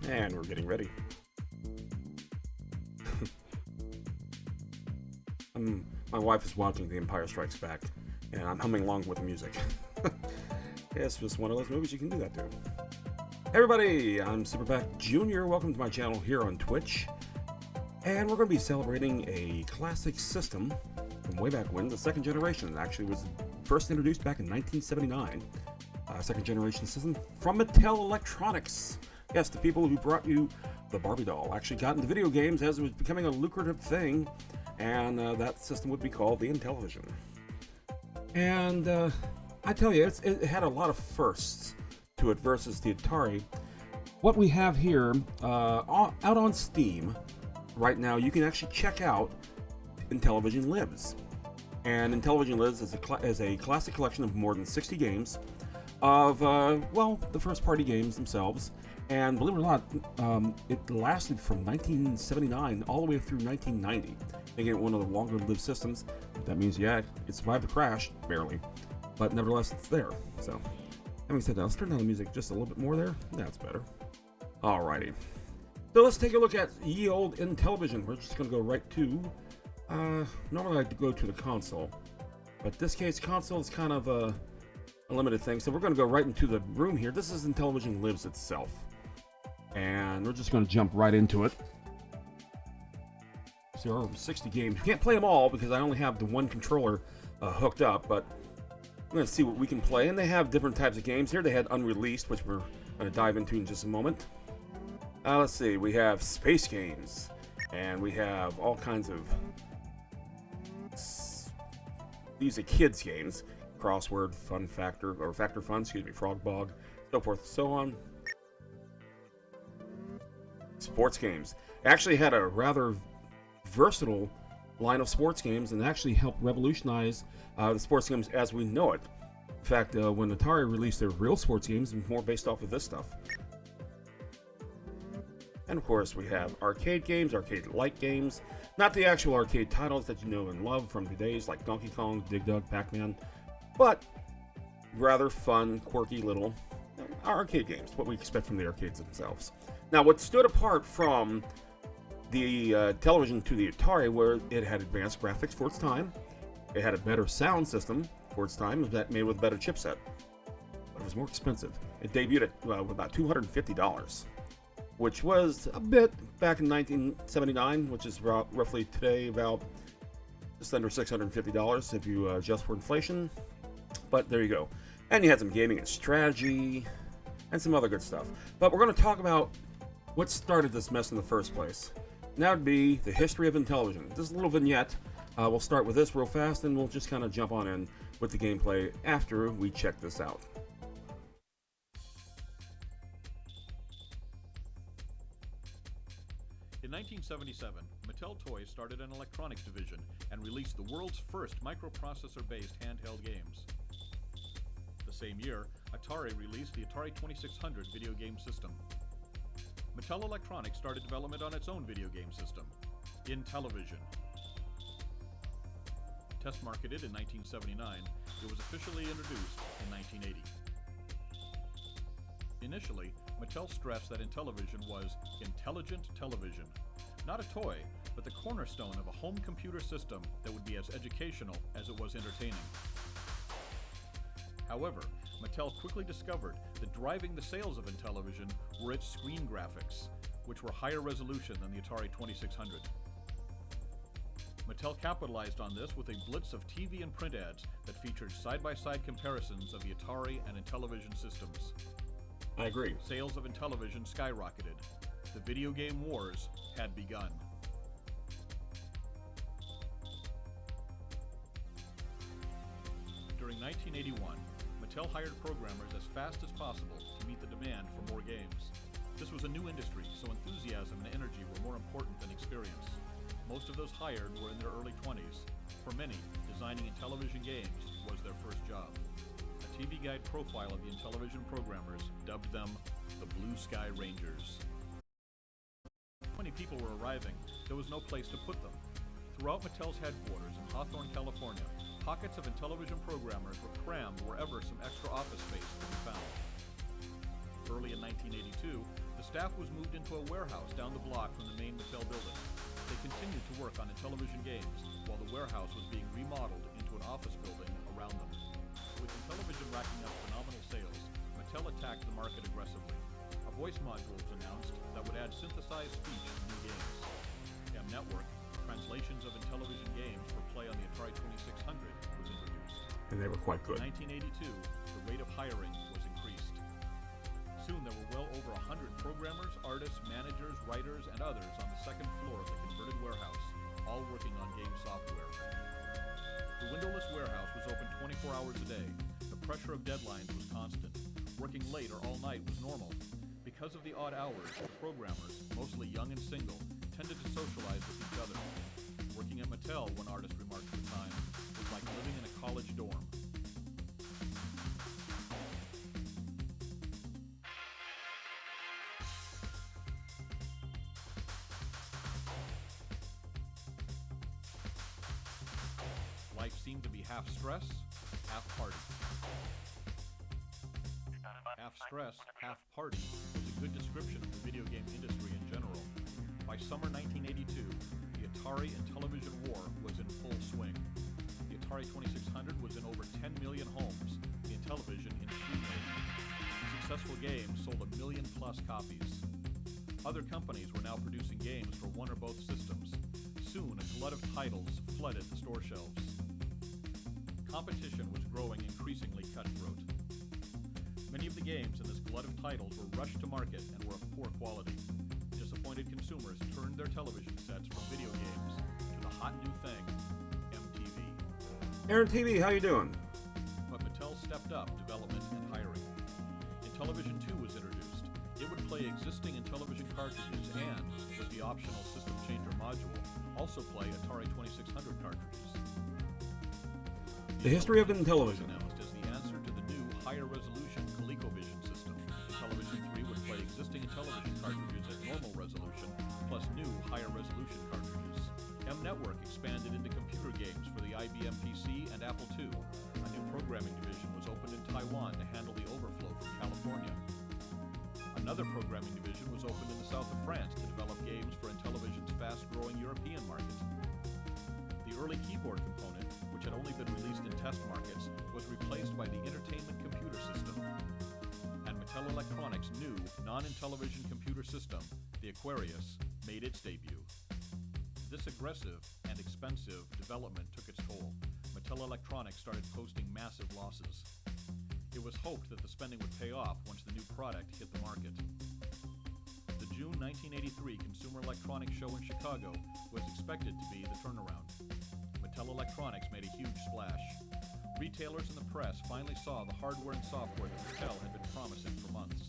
And we're getting ready. My wife is watching The Empire Strikes Back, and I'm humming along with the music. It's just one of those movies you can do that to. Hey everybody, I'm Superback Jr. Welcome to my channel here on Twitch. And we're going to be celebrating a classic system from way back when, the second generation. It actually was first introduced back in 1979. Second generation system from Mattel Electronics. Yes, the people who brought you the Barbie doll actually got into video games as it was becoming a lucrative thing, and that system would be called the Intellivision. And I tell you, it had a lot of firsts to it versus the Atari. What we have here, out on Steam right now, you can actually check out Intellivision Lives. And Intellivision Lives is a classic collection of more than 60 games of, well, the first-party games themselves. And believe it or not, it lasted from 1979 all the way through 1990, making it one of the longer-lived systems. That means, yeah, it survived the crash, barely, but nevertheless, it's there. So, having said that, let's turn down the music just a little bit more there. That's better. Alrighty. So let's take a look at ye old Intellivision. We're just going to go right to, normally I like to go to the console, but this case, console is kind of a limited thing, so we're going to go right into the room here. This is Intellivision Lives itself, and we're just going to jump right into it. So there are over 60 games. Can't play them all because I only have the one controller hooked up, but I'm going to see what we can play. And they have different types of games here. They had unreleased, which we're going to dive into in just a moment. Let's see, we have space games, and we have all kinds of, these are kids games. Crossword, Fun Factor, or Factor Fun, excuse me, Frog Bog, so forth and so on. Sports games. Actually had a rather versatile line of sports games and actually helped revolutionize the sports games as we know it. In fact, when Atari released their real sports games, it was more based off of this stuff. And of course, we have arcade games, arcade-like games, not the actual arcade titles that you know and love from the days like Donkey Kong, Dig Dug, Pac-Man, but rather fun, quirky little arcade games, what we expect from the arcades themselves. Now, what stood apart from the television to the Atari, where it had advanced graphics for its time, it had a better sound system for its time, that made with a better chipset, but it was more expensive. It debuted at about $250, which was a bit back in 1979, which is roughly today about just under $650 if you adjust for inflation. But there you go. And you had some gaming and strategy and some other good stuff. But we're going to talk about what started this mess in the first place. And that would be the history of Intellivision. This little vignette, we'll start with this real fast, and we'll just kind of jump on in with the gameplay after we check this out. In 1977, Mattel Toys started an electronics division and released the world's first microprocessor-based handheld games. The same year, Atari released the Atari 2600 video game system. Mattel Electronics started development on its own video game system, Intellivision. Test marketed in 1979, it was officially introduced in 1980. Initially, Mattel stressed that Intellivision was intelligent television, not a toy, but the cornerstone of a home computer system that would be as educational as it was entertaining. However, Mattel quickly discovered that driving the sales of Intellivision were its screen graphics, which were higher resolution than the Atari 2600. Mattel capitalized on this with a blitz of TV and print ads that featured side-by-side comparisons of the Atari and Intellivision systems. I agree. Sales of Intellivision skyrocketed. The video game wars had begun. During 1981, Mattel hired programmers as fast as possible to meet the demand for more games. This was a new industry, so enthusiasm and energy were more important than experience. Most of those hired were in their early 20s. For many, designing Intellivision games was their first job. A TV Guide profile of the Intellivision programmers dubbed them the Blue Sky Rangers. When many people were arriving, there was no place to put them. Throughout Mattel's headquarters in Hawthorne, California, pockets of Intellivision programmers were crammed wherever some extra office space could be found. Early in 1982, the Staff was moved into a warehouse down the block from the main Mattel building. They continued to work on Intellivision games, while the warehouse was being remodeled into an office building around them. With Intellivision racking up phenomenal sales, Mattel attacked the market aggressively. A voice module was announced that would add synthesized speech to new games. M-Network, translations of Intellivision games for play on the Atari 2600, was introduced. And they were quite good. In 1982, the rate of hiring was increased. Soon there were well over 100 programmers, artists, managers, writers, and others on the second floor of the converted warehouse, all working on game software. The windowless warehouse was open 24 hours a day. The pressure of deadlines was constant. Working late or all night was normal. Because of the odd hours, the programmers, mostly young and single, tended to socialize with each other. Working at Mattel, one artist remarked at the time, was like living in a college dorm. Life seemed to be half stress, half party. Half stress, half party is a good description of the video game industry in general. By summer 1982, the Atari Intellivision war was in full swing. The Atari 2600 was in over 10 million homes, the Intellivision in 3 million. Successful games sold 1 million plus copies. Other companies were now producing games for one or both systems. Soon, a glut of titles flooded the store shelves. Competition was growing increasingly cutthroat. Many of the games in this glut of titles were rushed to market and were of poor quality. Disappointed consumers turned their television sets from video games to the hot new thing, MTV. Aaron TV, how you doing? But Mattel stepped up development and hiring. Intellivision 2 was introduced. It would play existing Intellivision cartridges and, with the optional system changer module, also play Atari 2600 cartridges. The history of Intellivision. Announced as the answer to the new, higher-resolution ColecoVision system. Intellivision 3 would play existing Intellivision cartridges at normal resolution, plus new, higher-resolution cartridges. M-Network expanded into computer games for the IBM PC and Apple II. A new programming division was opened in Taiwan to handle the overflow from California. Another programming division was opened in the south of France to develop games for Intellivision's fast-growing European market. The early keyboard component, which had only been released in test markets, was replaced by the entertainment computer system. And Mattel Electronics' new, non-Intellivision computer system, the Aquarius, made its debut. This aggressive and expensive development took its toll. Mattel Electronics started posting massive losses. It was hoped that the spending would pay off once the new product hit the market. The June 1983 Consumer Electronics Show in Chicago was expected to be the turnaround. Mattel Electronics made a huge splash. Retailers and the press finally saw the hardware and software that Mattel had been promising for months.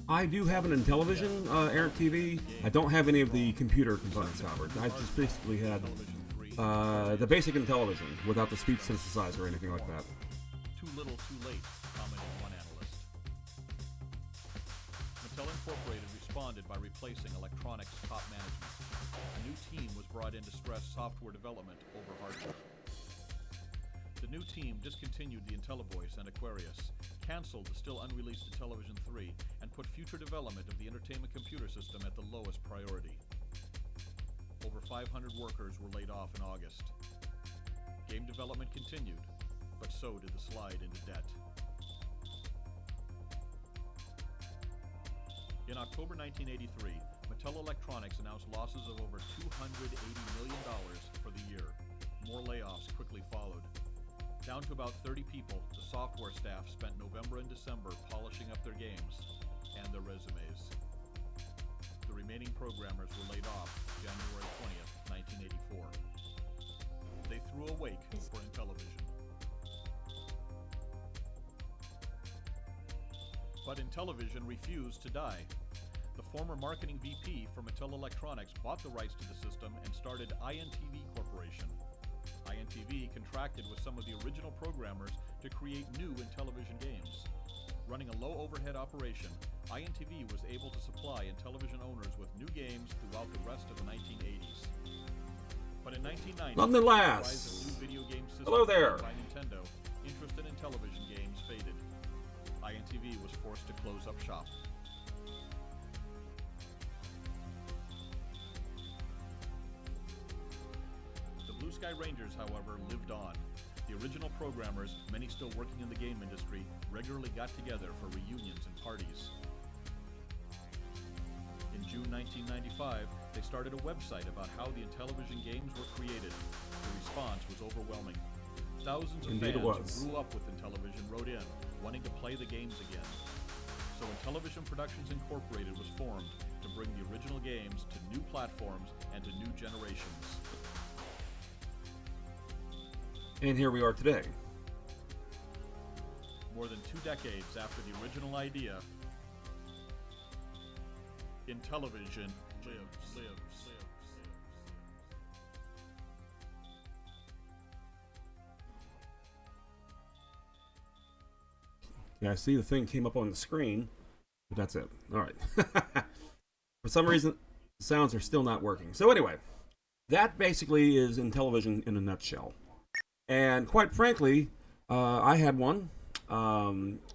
I do have an Intellivision, Aaron TV. I don't have any of the computer components, however. I just basically had the basic Intellivision without the speech synthesizer or anything like that. Too little, too late, commented one analyst. Mattel Incorporated responded by replacing Electronics' top management. A new team was brought in to stress software development over hardware. The new team discontinued the IntelliVoice and Aquarius, canceled the still unreleased Intellivision 3, and put future development of the entertainment computer system at the lowest priority. Over 500 workers were laid off in August. Game development continued, but so did the slide into debt. In October 1983, Mattel Electronics announced losses of over $280 million for the year. More layoffs quickly followed. Down to about 30 people, the software staff spent November and December polishing up their games and their resumes. The remaining programmers were laid off January 20th, 1984. They threw a wake for Intellivision. But Intellivision refused to die. The former marketing VP for Mattel Electronics bought the rights to the system and started INTV Corporation. INTV contracted with some of the original programmers to create new Intellivision games. Running a low-overhead operation, INTV was able to supply Intellivision owners with new games throughout the rest of the 1980s. But in 1990, London the Lass. rise of new video game systems Hello there. by Nintendo, interest in Intellivision games faded. INTV was forced to close up shop. The Blue Sky Rangers, however, lived on. The original programmers, many still working in the game industry, regularly got together for reunions and parties. In June 1995, they started a website about how the Intellivision games were created. The response was overwhelming. Thousands of Indeed fans who grew up with Intellivision wrote in, wanting to play the games again. So Intellivision Productions Incorporated was formed to bring the original games to new platforms and to new generations. And here we are today. More than 2 decades after the original idea, Intellivision lives. Yeah, I see the thing came up on the screen, but that's it. All right. For some reason, the sounds are still not working. So anyway, that basically is Intellivision in a nutshell. And quite frankly, I had one.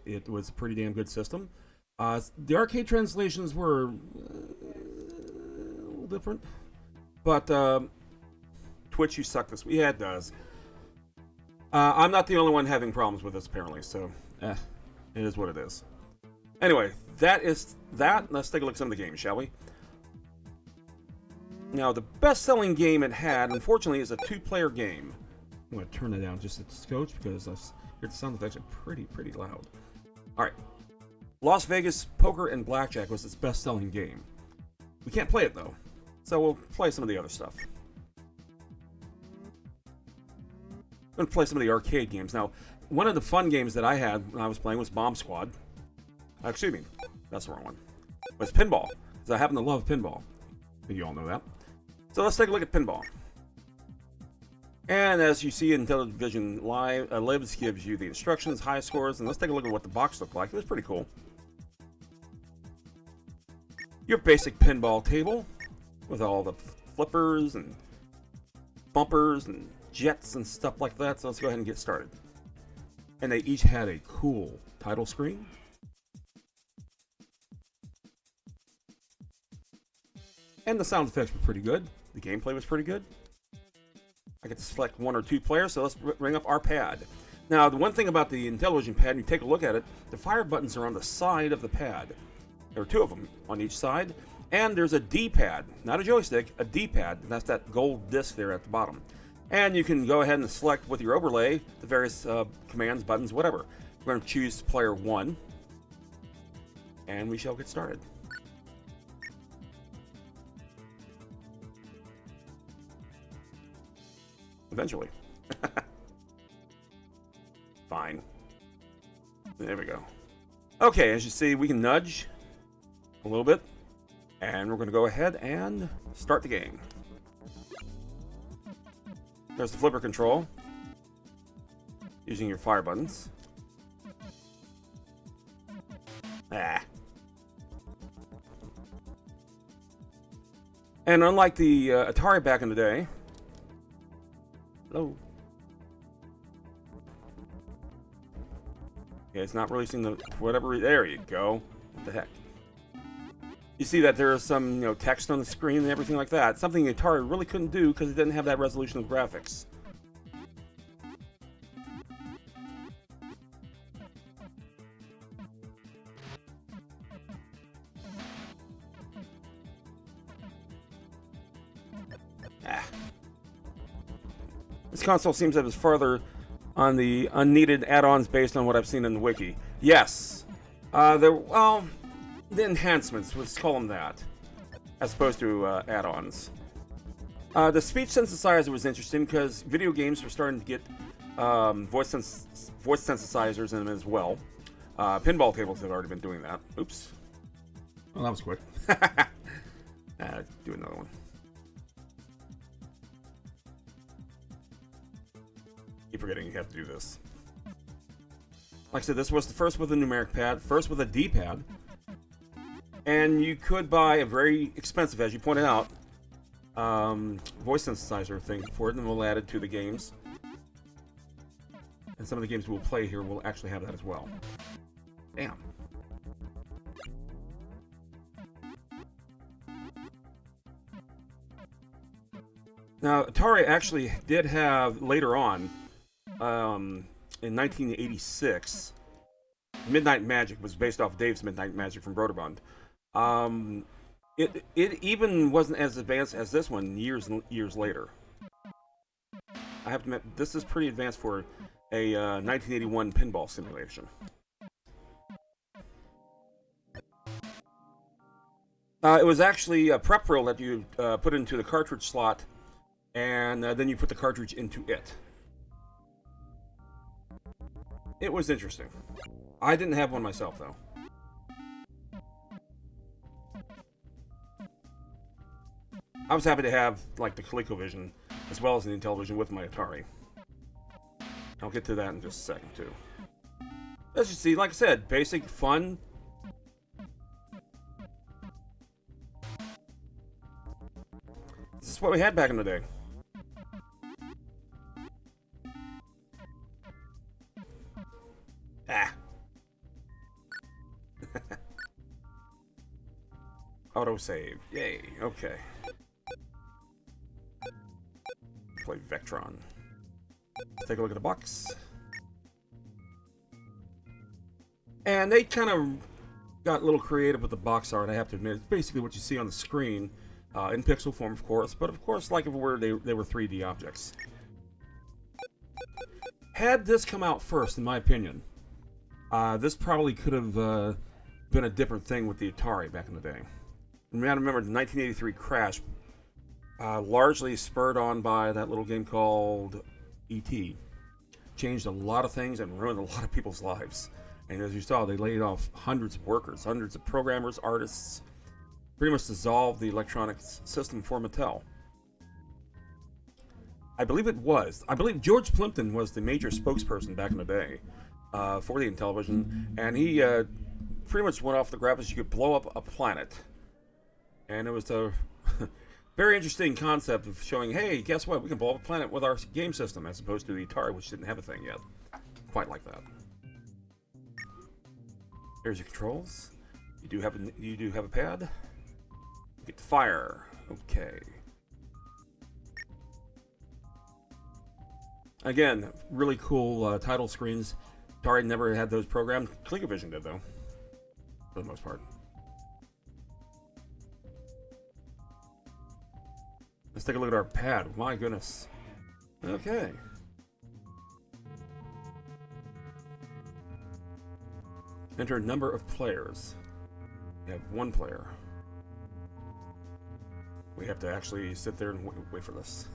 It was a pretty damn good system. The arcade translations were a little different, but Twitch, you suck this week. Yeah, it does. I'm not the only one having problems with this, apparently, so it is what it is. Anyway, that is that. Let's take a look at some of the games, shall we? Now, the best-selling game it had, unfortunately, is a 2-player game. I'm going to turn it down just a scotch because I hear the sound effects are pretty loud. All right. Las Vegas Poker and Blackjack was its best-selling game. We can't play it, though, so we'll play some of the other stuff. I'm going to play some of the arcade games. Now, one of the fun games that I had when I was playing was Bomb Squad. Excuse me, that's the wrong one. It was pinball, because I happen to love pinball. You all know that. So let's take a look at pinball. And as you see in Intellivision Lives gives you the instructions, high scores, and let's take a look at what the box looked like. It was pretty cool. Your basic pinball table with all the flippers and bumpers and jets and stuff like that. So let's go ahead and get started. And they each had a cool title screen. And the sound effects were pretty good. The gameplay was pretty good. I get to select 1 or 2 players, so let's bring up our pad. Now, the one thing about the Intellivision pad, you take a look at it, the fire buttons are on the side of the pad. There are 2 of them on each side. And there's a D-pad, not a joystick, a D-pad. And that's that gold disc there at the bottom. And you can go ahead and select with your overlay the various commands, buttons, whatever. We're going to choose player 1. And we shall get started. Eventually. Fine. There we go. Okay, as you see, we can nudge a little bit. And we're going to go ahead and start the game. There's the flipper control. Using your fire buttons. And unlike the Atari back in the day... Hello. Okay, it's not releasing the whatever. There you go. What the heck? You see that there is some, text on the screen and everything like that. Something Atari really couldn't do because it didn't have that resolution of graphics. This console seems that it's farther on the unneeded add-ons based on what I've seen in the wiki. Yes. The enhancements, let's call them that, as opposed to add-ons. The speech synthesizer was interesting because video games were starting to get voice synthesizers in them as well. Pinball tables have already been doing that. Oops. Well, that was quick. Do another one. Keep forgetting you have to do this. Like I said, this was the first with a numeric pad, first with a D-pad. And you could buy a very expensive, as you pointed out, voice synthesizer thing for it, and we'll add it to the games. And some of the games we'll play here will actually have that as well. Damn. Now, Atari actually did have, later on, in 1986, Midnight Magic was based off Dave's Midnight Magic from Broderbund. It even wasn't as advanced as this one years later. I have to admit, this is pretty advanced for a 1981 pinball simulation. It was actually a prep roll that you put into the cartridge slot, and then you put the cartridge into it. It was interesting. I didn't have one myself, though. I was happy to have, like, the ColecoVision as well as the Intellivision with my Atari. I'll get to that in just a second, too. As you see, like I said, basic, fun. This is what we had back in the day. Ah. Autosave. Yay. Okay. Play Vectron. Let's take a look at the box. And they kind of got a little creative with the box art, I have to admit. It's basically what you see on the screen, in pixel form, of course, but of course, like if it were, they were 3D objects. Had this come out first, in my opinion, this probably could have been a different thing with the Atari back in the day. I mean, I remember the 1983 crash, largely spurred on by that little game called E.T. Changed a lot of things and ruined a lot of people's lives. And as you saw, they laid off hundreds of workers, hundreds of programmers, artists, pretty much dissolved the electronics system for Mattel. I believe George Plimpton was the major spokesperson back in the day for the Intellivision, and he pretty much went off the graphics. You could blow up a planet. And it was a very interesting concept of showing, hey, guess what? We can blow up a planet with our game system, as opposed to the Atari, which didn't have a thing yet. Quite like that. Here's your controls. You do have a pad. Get the fire. Okay. Again, really cool title screens. Atari never had those programmed. ColecoVision did, though, for the most part. Let's take a look at our pad. My goodness. Okay. Enter number of players. We have one player. We have to actually sit there and wait for this.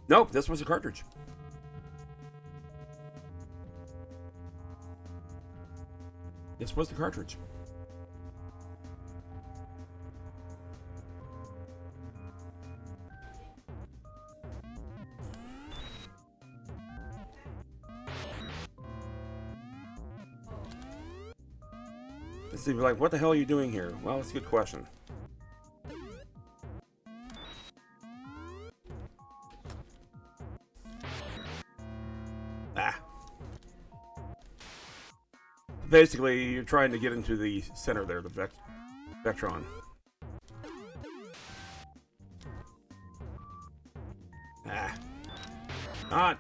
Nope, this was a cartridge. This was the cartridge. So you're like, what the hell are you doing here? Well, it's a good question. Ah. Basically, you're trying to get into the center there, the Vectron. Ah. Not.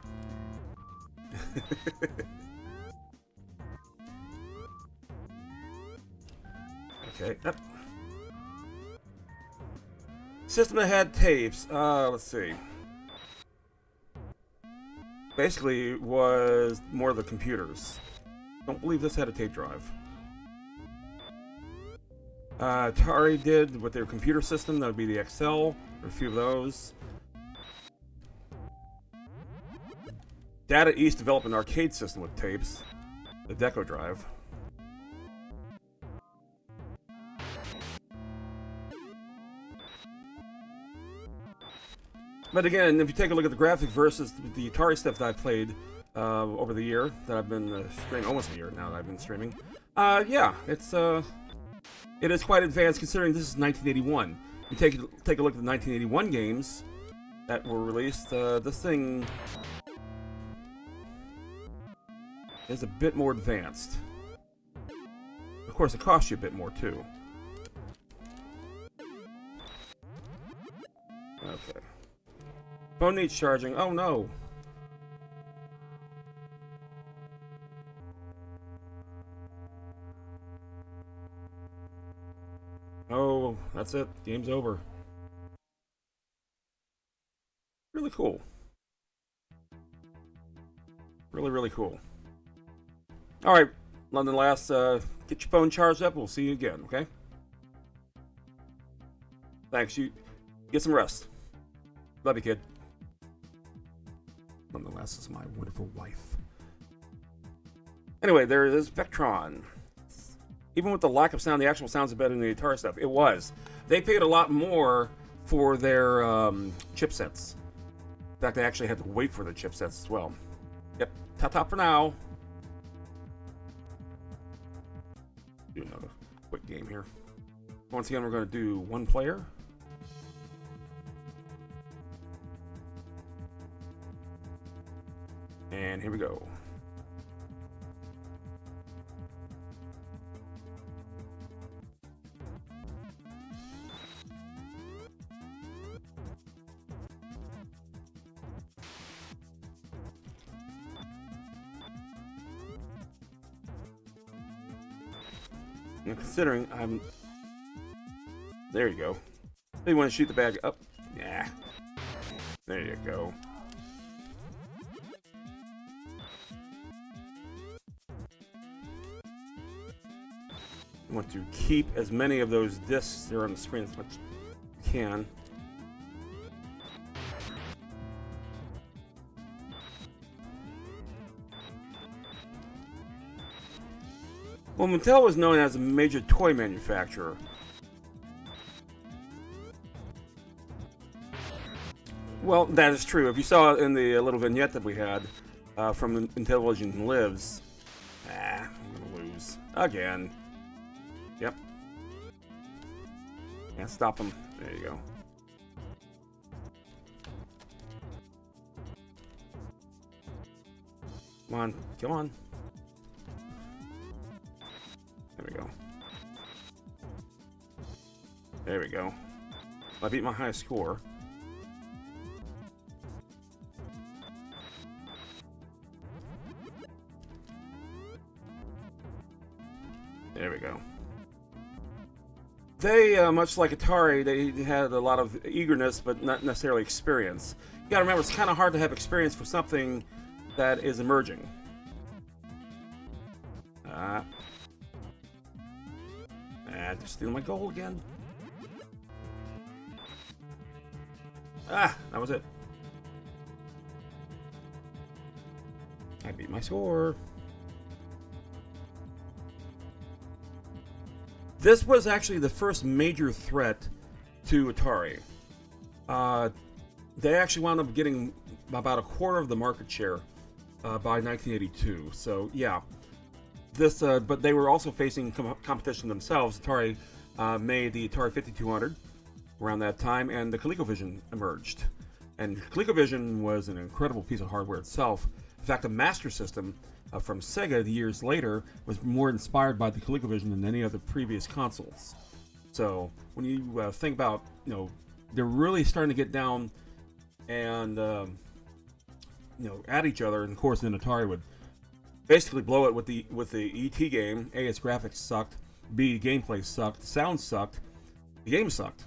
Okay, yep. System that had tapes. Let's see. Basically, it was more of the computers. Don't believe this had a tape drive. Atari did with their computer system. That would be the Excel, or a few of those. Data East developed an arcade system with tapes. The Deco drive. But again, if you take a look at the graphic versus the Atari stuff that I played over the year that I've been streaming, almost a year now that I've been streaming, yeah, it is quite advanced considering this is 1981. You take a look at the 1981 games that were released. This thing is a bit more advanced. Of course, it costs you a bit more too. Okay. Phone needs charging. Oh no. Oh, that's it. Game's over. Really cool. Really, really cool. All right, London Lass, get your phone charged up. We'll see you again, okay? Thanks. You get some rest. Love you, kid. London Lass is my wonderful wife. Anyway, there is Vectron. Even with the lack of sound, the actual sounds are better than the Atari stuff. It was. They paid a lot more for their chipsets. In fact, they actually had to wait for the chipsets as well. Yep. Ta-ta for now. Do another quick game here. Once again, we're going to do one player. And here we go. And considering I'm... There you go. You want to shoot the bag up? Yeah. There you go. You want to keep as many of those discs there on the screen as much as you can. Well, Mattel was known as a major toy manufacturer. Well, that is true. If you saw in the little vignette that we had from Intellivision Lives, I'm gonna lose again. Yep. Can't stop him. There you go. Come on, come on. There we go. There we go. I beat my high score. There we go. They, much like Atari, they had a lot of eagerness, but not necessarily experience. You gotta remember, it's kind of hard to have experience for something that is emerging. They're stealing my goal again. That was it. I beat my score. This was actually the first major threat to Atari. They actually wound up getting about a quarter of the market share by 1982. So yeah, this. But they were also facing competition themselves. Atari made the Atari 5200 around that time, and the ColecoVision emerged. And ColecoVision was an incredible piece of hardware itself. In fact, the Master System from Sega years later was more inspired by the ColecoVision than any other previous consoles. So when you think about, they're really starting to get down and at each other, and of course then Atari would basically blow it with the ET game. A, its graphics sucked. B, gameplay sucked. The sound sucked. The game sucked.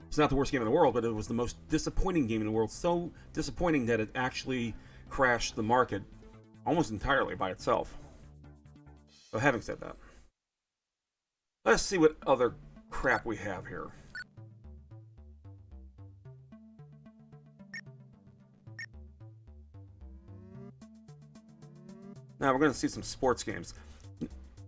It's not the worst game in the world, but it was the most disappointing game in the world. So disappointing that it actually crashed the market almost entirely by itself. But having said that, let's see what other crap we have here. Now we're going to see some sports games.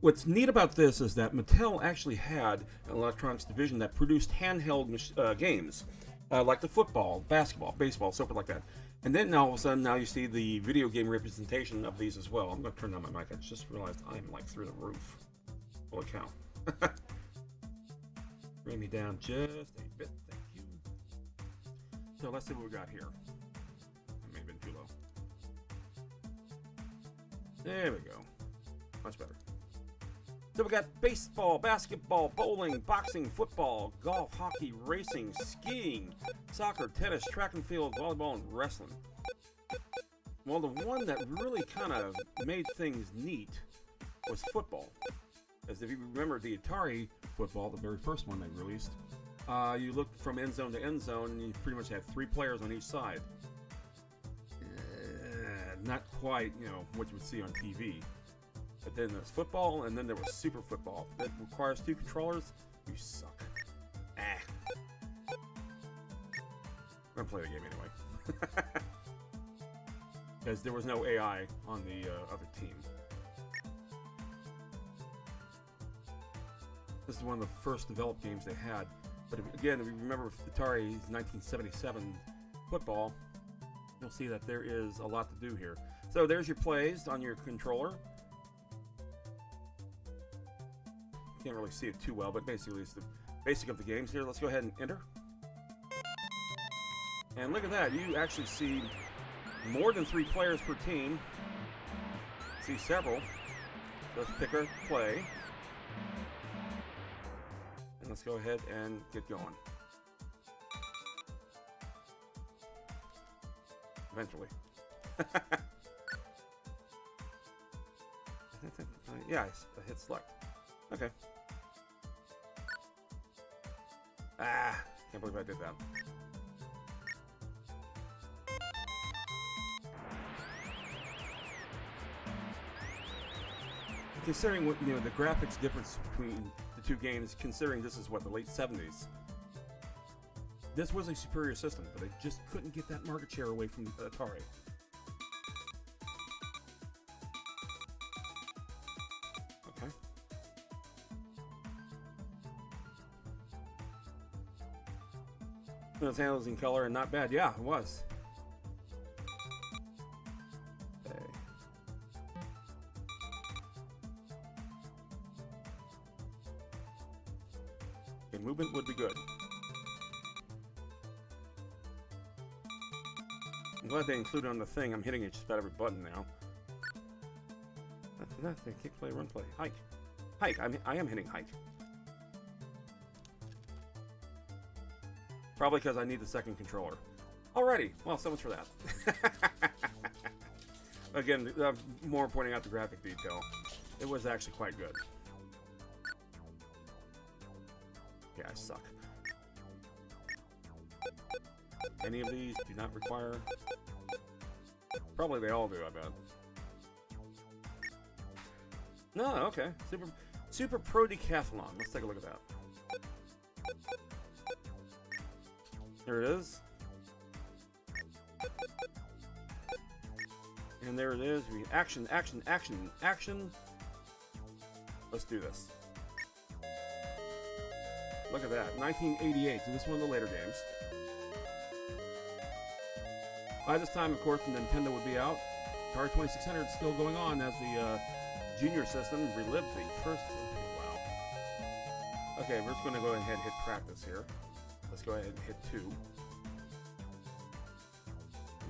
What's neat about this is that Mattel actually had an electronics division that produced handheld games, like the football, basketball, baseball, so forth like that. And then all of a sudden, now you see the video game representation of these as well. I'm going to turn down my mic. I just realized I'm like through the roof. Holy cow. Bring me down just a bit. Thank you. So let's see what we got here. That may have been too low. There we go. Much better. So we got baseball, basketball, bowling, boxing, football, golf, hockey, racing, skiing, soccer, tennis, track and field, volleyball, and wrestling. Well, the one that really kind of made things neat was football. As if you remember the Atari football, the very first one they released, you looked from end zone to end zone and you pretty much had 3 players on each side. Not quite, you know, what you would see on TV. But then there's football, and then there was super football. That requires 2 controllers. You suck. I'm gonna play the game anyway. Because there was no AI on the other team. This is one of the first developed games they had. But again, if you remember Atari's 1977 football, you'll see that there is a lot to do here. So there's your plays on your controller. Can't really see it too well, but basically it's the basic of the games here. Let's go ahead and enter. And look at that, you actually see more than 3 players per team. See several. Let's pick our play. And let's go ahead and get going. Eventually. Yeah, I hit select. Okay. Can't believe I did that. Considering what, you know, the graphics difference between the 2 games, considering this is what, the late 70s, this was a superior system, but they just couldn't get that market share away from Atari. Okay. Those handles in color and not bad. Yeah, it was. Okay. Okay, movement would be good. I'm glad they included on the thing. I'm hitting it just about every button now. That's nothing. Kick, play, run, play. Hike. Hike. I am hitting hike. Probably because I need the second controller. Alrighty. Well, so much for that. Again, more pointing out the graphic detail. It was actually quite good. Yeah, I suck. Any of these do not require... Probably they all do, I bet. No, okay. Super Pro Decathlon. Let's take a look at that. There it is. And there it is. Action, action, action, action. Let's do this. Look at that. 1988. So this is one of the later games. By this time, of course, the Nintendo would be out. Atari 2600 is still going on as the junior system relived the first. Wow. Okay, we're just going to go ahead and hit practice here. Let's go ahead and hit 2. And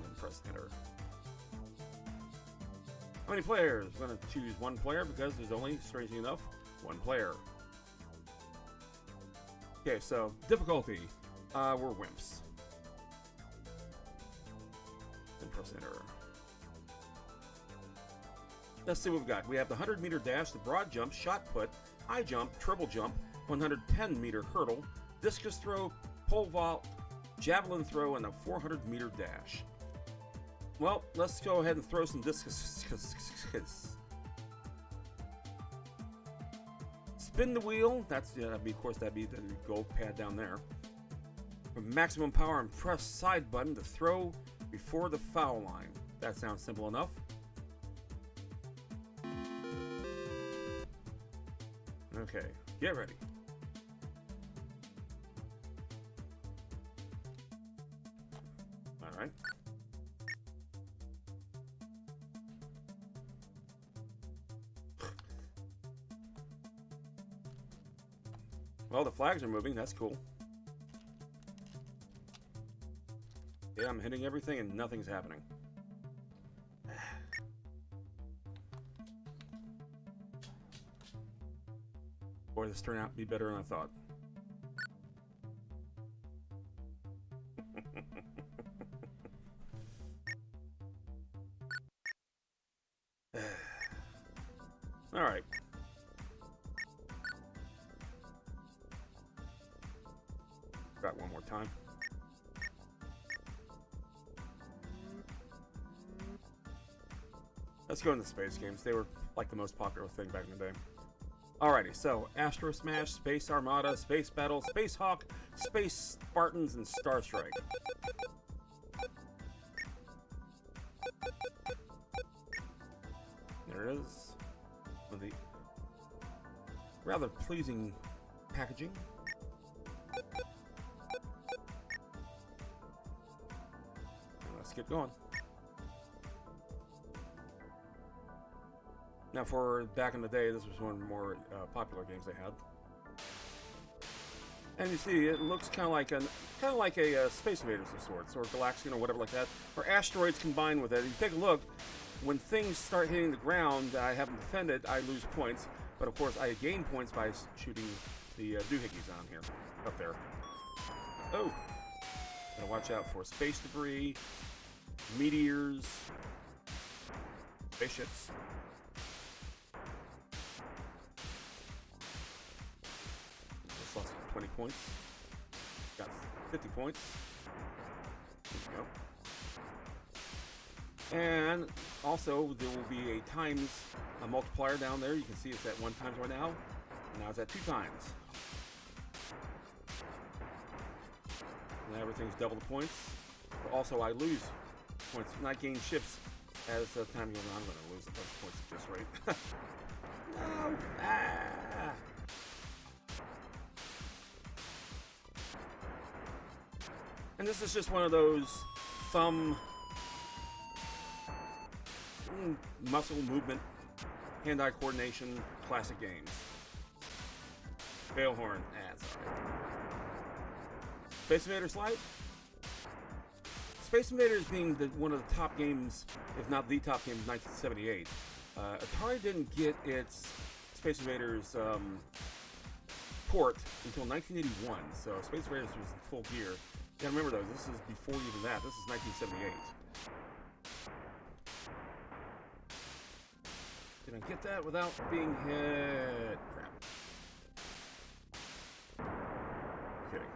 then press enter. How many players? We're going to choose 1 player because there's only, strangely enough, 1 player. Okay, so difficulty. We're wimps. Then press enter. Let's see what we've got. We have the 100-meter dash, the broad jump, shot put, high jump, triple jump, 110-meter hurdle, discus throw, pole vault, javelin throw, and a 400-meter dash. Well, let's go ahead and throw some discus. Spin the wheel. That's of course that'd be the gold pad down there. With maximum power and press side button to throw before the foul line. That sounds simple enough. Okay, get ready. All right. Well, the flags are moving. That's cool. Yeah, I'm hitting everything and nothing's happening. Boy, this turned out to be better than I thought. Alright. Got one more time. Let's go into space games. They were like the most popular thing back in the day. Alrighty, so Astro Smash, Space Armada, Space Battle, Space Hawk, Space Spartans, and Star Strike. There it is. With the rather pleasing packaging. Let's get going. Now, for back in the day, this was one of the more popular games they had. And you see, it looks kind of like a Space Invaders of sorts, or Galaxian, or whatever like that, or asteroids combined with it. You take a look. When things start hitting the ground, I haven't defended, I lose points. But of course, I gain points by shooting the doohickeys on here, up there. Oh, gotta watch out for space debris, meteors, spaceships. Just lost 20 points. Got 50 points. There we go. And also, there will be a multiplier down there. You can see it's at 1 times right now. Now it's at 2 times. Now everything's double the points. But also, I lose points, not gain ships as the time goes on. I'm going to lose a bunch of points at this rate. No! Ah! And this is just one of those thumb muscle movement, hand-eye coordination, classic games. Failhorn, that's alright. Space Invaders Lite? Space Invaders being one of the top games, if not the top game of 1978. Atari didn't get its Space Invaders port until 1981, so Space Invaders was in full gear. You gotta remember though, this is before even that. This is 1978. Can I get that without being hit? Crap. Kidding.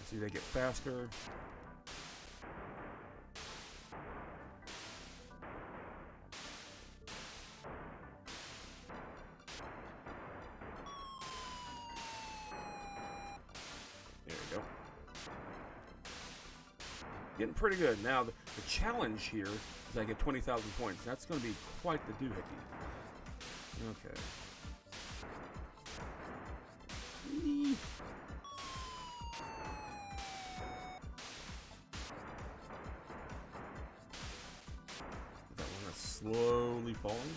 See, they get faster. There we go. Getting pretty good. Now, the challenge here is I get 20,000 points. That's going to be quite the doohickey. Okay. Eee. That one that's slowly falling.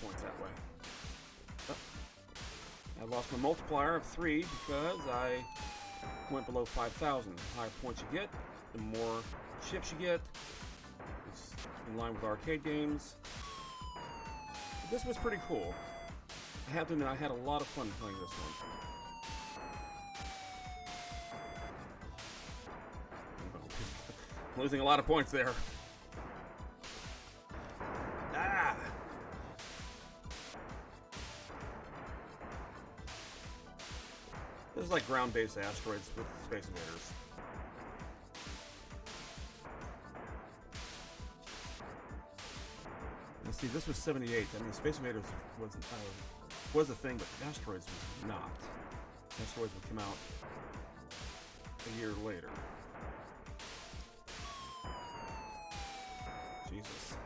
Points that way. Oh. I lost my multiplier of 3 because I went below 5,000. The higher points you get, the more ships you get. It's in line with arcade games. But this was pretty cool. I have to admit, I had a lot of fun playing this one. I'm losing a lot of points there. Ah! This is like ground-based asteroids with Space Invaders. And see, this was 78. I mean, Space Invaders was a thing, but asteroids was not. Asteroids would come out a year later. Jesus.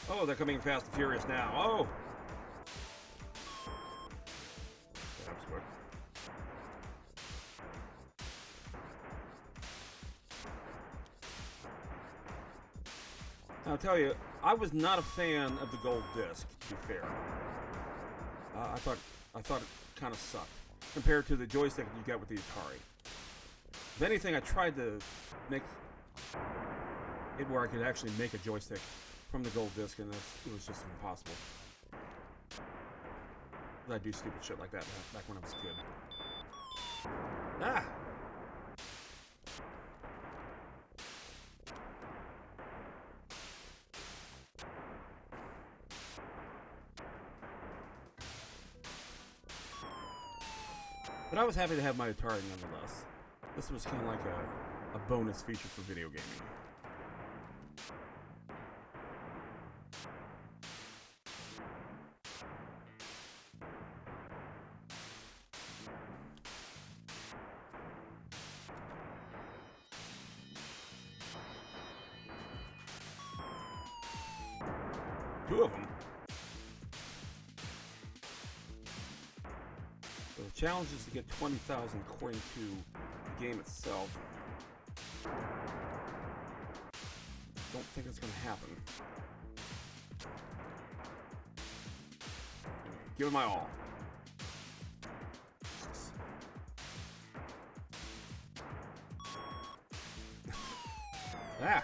Oh, they're coming fast and furious now. Oh! I'll tell you, I was not a fan of the gold disc, to be fair. I thought it kind of sucked compared to the joystick you get with the Atari. If anything, I tried to make it where I could actually make a joystick from the gold disc, and it was just impossible. I'd do stupid shit like that back when I was a kid. Ah! But I was happy to have my Atari nonetheless. This was kind of like a bonus feature for video gaming. Two of them. So the challenge is to get 20,000 according to the game itself. Don't think it's going to happen. Give it my all. Ah!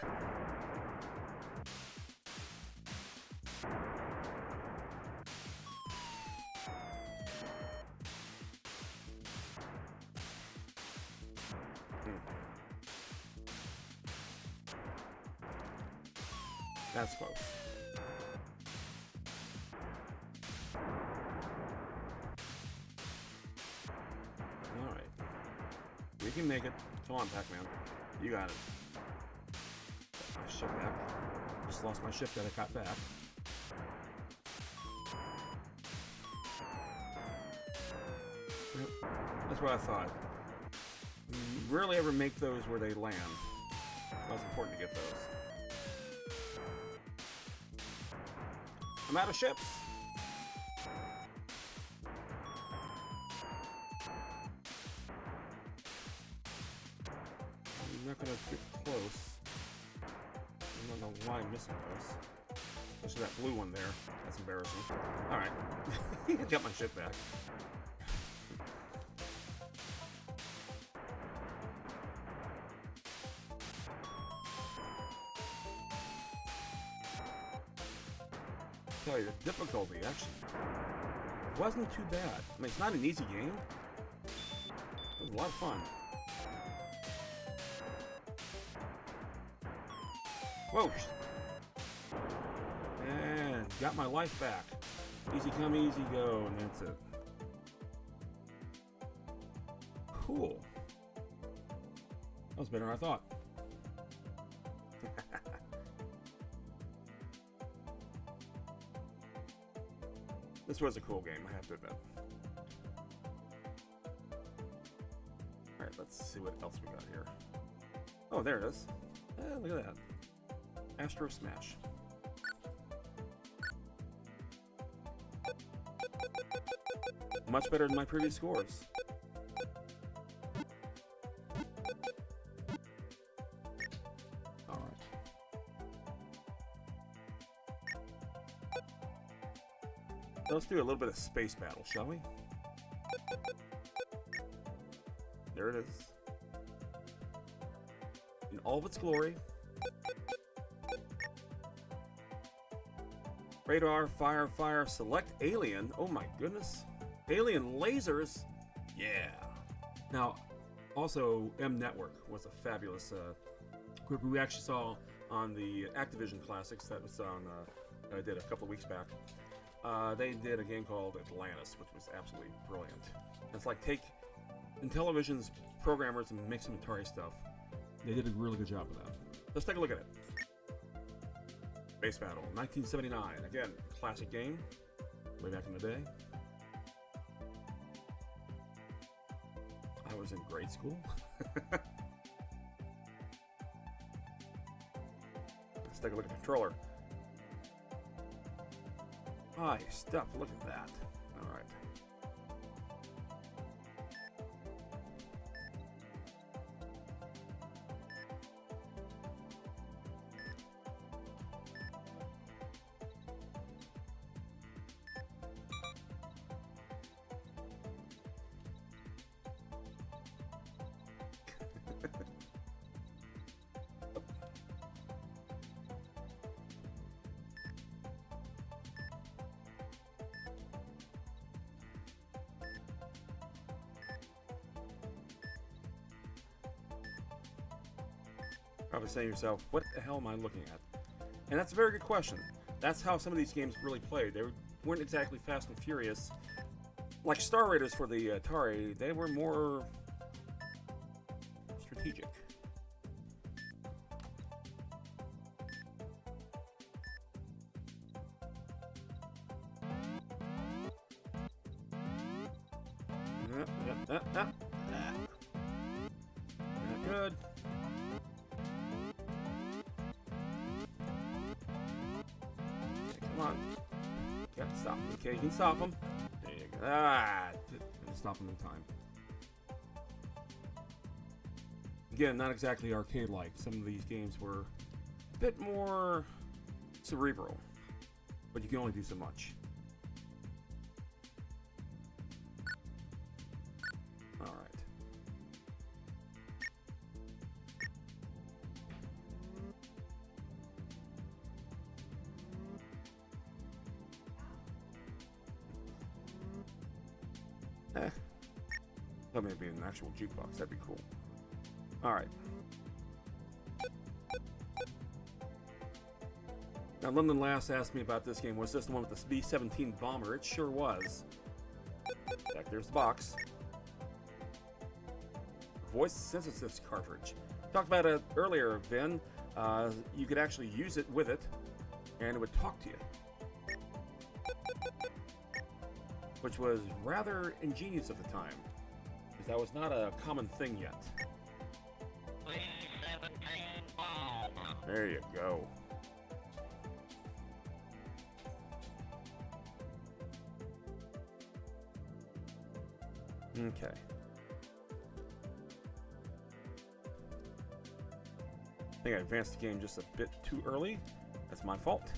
That's close. Alright. We can make it. Come on, Pac-Man. You got it. Got my ship back. Just lost my ship that I got back. Yep. That's what I thought. You rarely ever make those where they land. That's important to get those. I'm out of ships. I'm not gonna get close. I don't know why I'm missing those. Especially that blue one there. That's embarrassing. Alright. Got my ship back. Tell you, the difficulty actually wasn't too bad. I mean, it's not an easy game. It was a lot of fun. Whoa! And got my life back. Easy come, easy go, and that's it. Cool. That was better than I thought. This was a cool game, I have to admit. Alright, let's see what else we got here. Oh, there it is. Look at that. Astro Smash. Much better than my previous scores. Let's do a little bit of space battle, shall we? There it is. In all of its glory. Radar, fire, fire, select alien. Oh my goodness. Alien lasers? Yeah. Now, also, M Network was a fabulous group we actually saw on the Activision Classics that was on, I did a couple of weeks back. They did a game called Atlantis, which was absolutely brilliant. It's like take Intellivision's programmers and make some Atari stuff. They did a really good job of that. Let's take a look at it. Space Battle, 1979. Again, classic game, way back in the day. I was in grade school. Let's take a look at the controller. Nice stuff, look at that. Alright. Probably saying to yourself, what the hell am I looking at? And that's a very good question. That's how some of these games really played. They weren't exactly fast and furious. Like Star Raiders for the Atari, they were more strategic. Not good. Come on. Got to stop him. Okay, you can stop him. There you go. Ah! Didn't stop him in time. Again, not exactly arcade-like. Some of these games were a bit more cerebral, but you can only do so much. Alright. Let me be an actual jukebox, that'd be cool. Alright. Now, London Lass asked me about this game. Was this the one with the B-17 bomber? It sure was. Back there's the box. Voice synthesis cartridge. Talked about it earlier, Vin. You could actually use it with it, and it would talk to you. Which was rather ingenious at the time, because that was not a common thing yet. There you go. Okay. I think I advanced the game just a bit too early. That's my fault.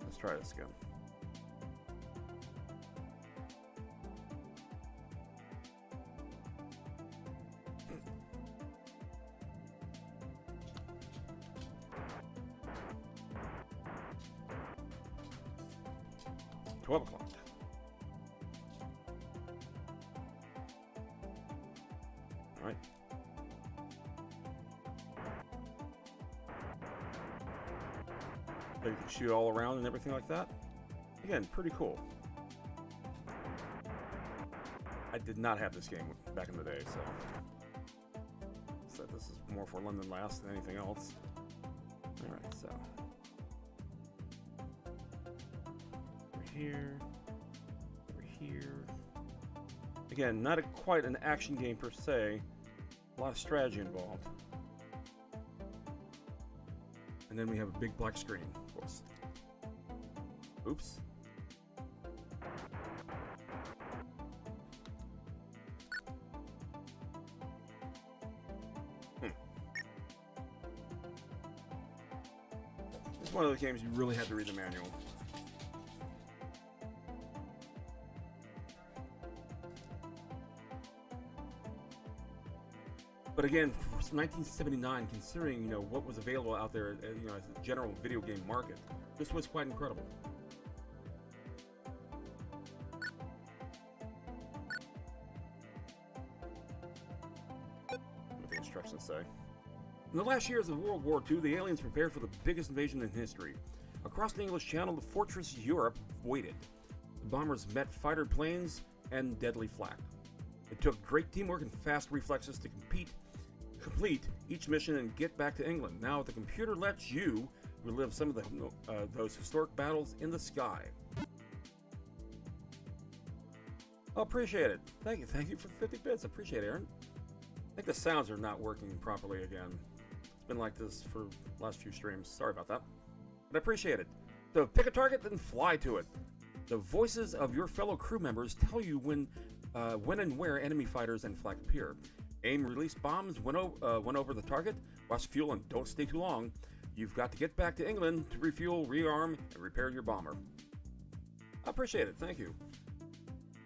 Let's try this again. $12 o'clock. All right. So you can shoot all around and everything like that. Again, pretty cool. I did not have this game back in the day, so this is more for London Lass than anything else. All right, so over here, over here. Again, not quite an action game per se. A lot of strategy involved. And then we have a big black screen, of course. Oops. It's one of those games you really have to read the manual. But again, for 1979, considering what was available out there, as a general video game market, this was quite incredible. What the instructions say. In the last years of World War II, the aliens prepared for the biggest invasion in history. Across the English Channel, the fortress Europe waited. The bombers met fighter planes and deadly flak. It took great teamwork and fast reflexes to complete each mission and get back to England. Now the computer lets you relive some of those historic battles in the sky. Oh, appreciate it. Thank you for 50 bits. Appreciate it, Aaron. I think the sounds are not working properly again. It's been like this for the last few streams. Sorry about that. But I appreciate it. So pick a target, then fly to it. The voices of your fellow crew members tell you when and where enemy fighters and flak appear. Aim, release bombs when over the target. Watch fuel and don't stay too long. You've got to get back to England to refuel, rearm, and repair your bomber. I appreciate it. Thank you.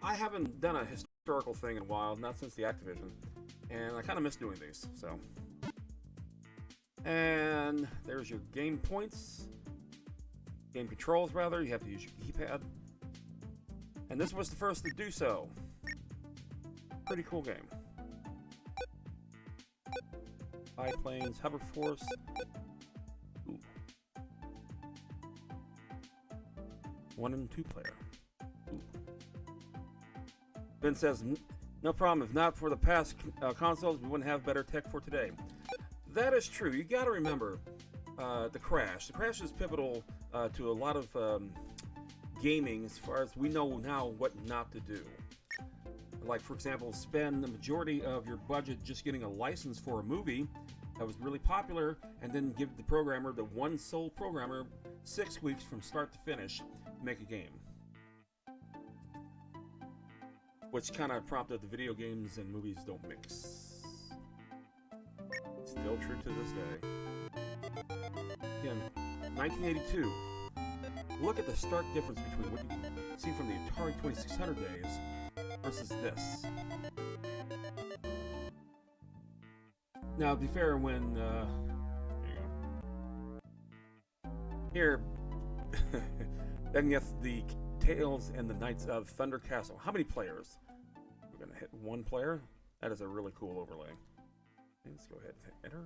I haven't done a historical thing in a while, not since the Activision, and I kind of miss doing these. So, and there's your game points, game controls rather. You have to use your keypad, and this was the first to do so. Pretty cool game. Biplanes, hover force. Ooh. 1 and 2 player. Ooh. Ben says, no problem. If not for the past consoles, we wouldn't have better tech for today. That is true. You got to remember the crash. The crash is pivotal to a lot of gaming as far as we know now what not to do. Like, for example, spend the majority of your budget just getting a license for a movie that was really popular, and then give the programmer, the one sole programmer, 6 weeks from start to finish to make a game. Which kind of prompted the video games and movies don't mix. Still true to this day. Again, 1982. Look at the stark difference between what you can see from the Atari 2600 days versus this. Now, to be fair, when here, then gets the Tales and the Knights of Thunder Castle. How many players? We're gonna hit 1 player. That is a really cool overlay. Let's go ahead and hit enter.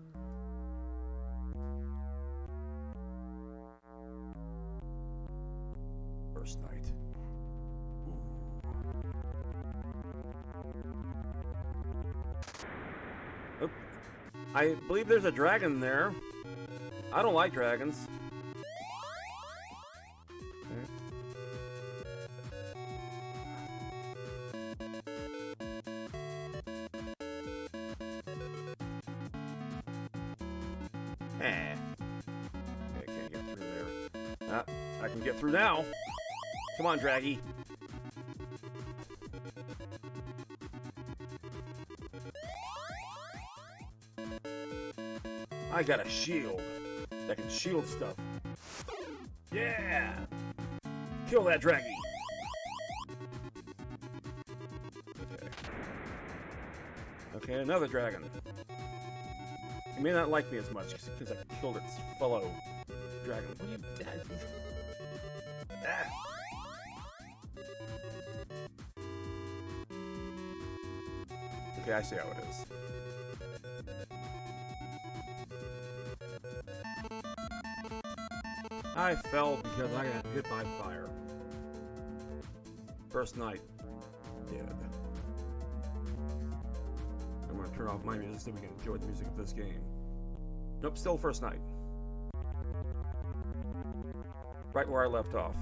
First night. Ooh. Oop. I believe there's a dragon there. I don't like dragons. Okay, I can't get through there. I can get through now. Come on, Draggy. I got a shield that can shield stuff. Yeah! Kill that Draggy. Okay, another dragon. You may not like me as much because I killed its fellow dragon. What are you dead? Ah. Okay, I see how it is. I fell because I got hit by fire. First night, dead. I'm gonna turn off my music so we can enjoy the music of this game. Nope, still first night. Right where I left off.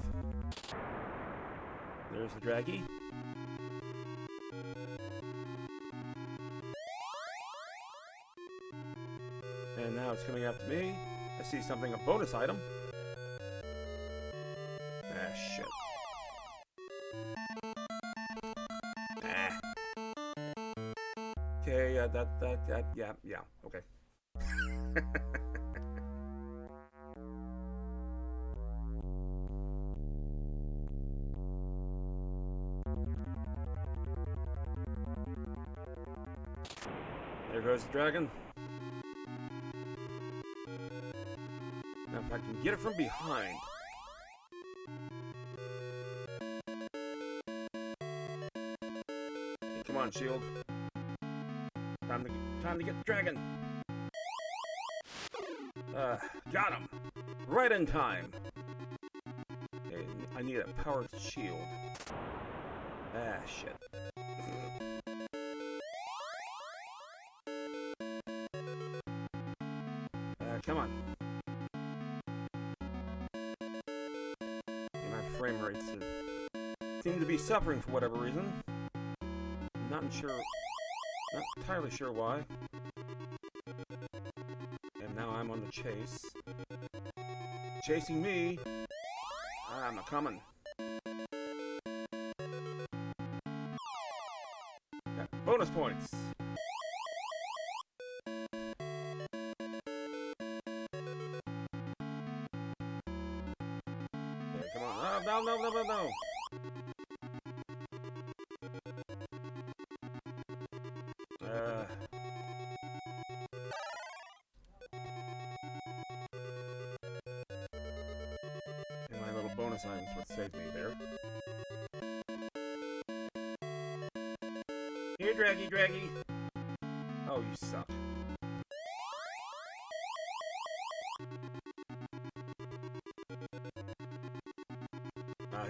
There's the Draggy. And now it's coming after me. I see something, a bonus item. Ah, shit. Ah. Okay, yeah, okay. There goes the dragon. Now if I can get it from behind. Hey, come on, shield. Time to get the dragon. Got him. Right in time. Okay, I need a powered shield. Ah, shit. Come on. My frame rates seem to be suffering for whatever reason. Not entirely sure why. And now I'm on the chase. Chasing me. I'm a coming. Bonus points. Come on. No. And my little bonus items what saved me there. Here, Draggy. Oh, you suck.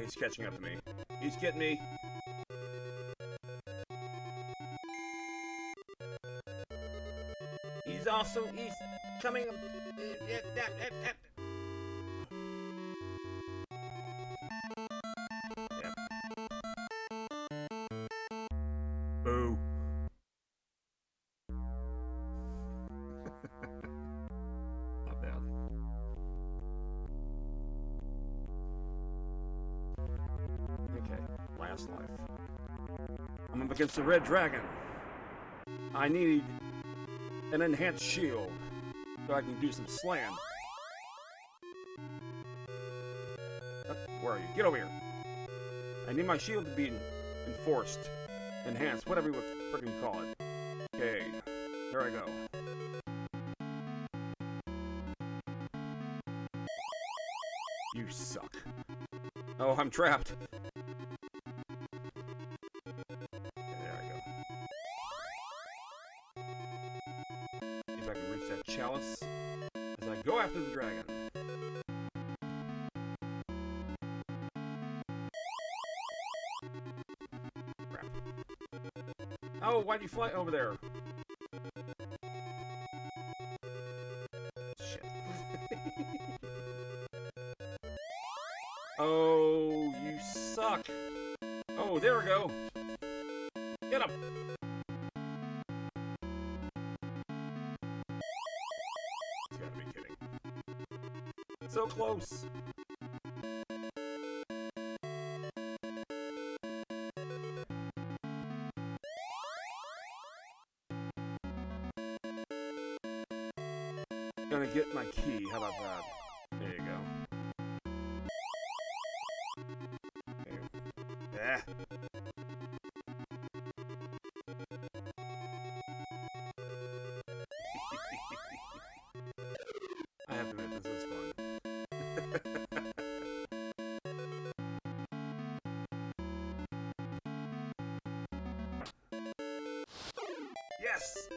He's catching up to me. He's getting me. He's coming. Yep. Boo. Not bad. Okay, last life. I'm up against the red dragon. I need an enhanced shield so I can do some slam. Where are you? Get over here. I need my shield to be enforced, enhanced, whatever you would freaking call it. Okay, there I go. You suck. Oh, I'm trapped. If I can reach that chalice as I go after the dragon. Crap. Oh, why'd you fly over there? Shit. Oh, you suck. Oh, there we go. Get him. You gotta be kidding. So close. Gonna get my key. How about that? There you go. Yeah. I have to admit, this is fun. Yes!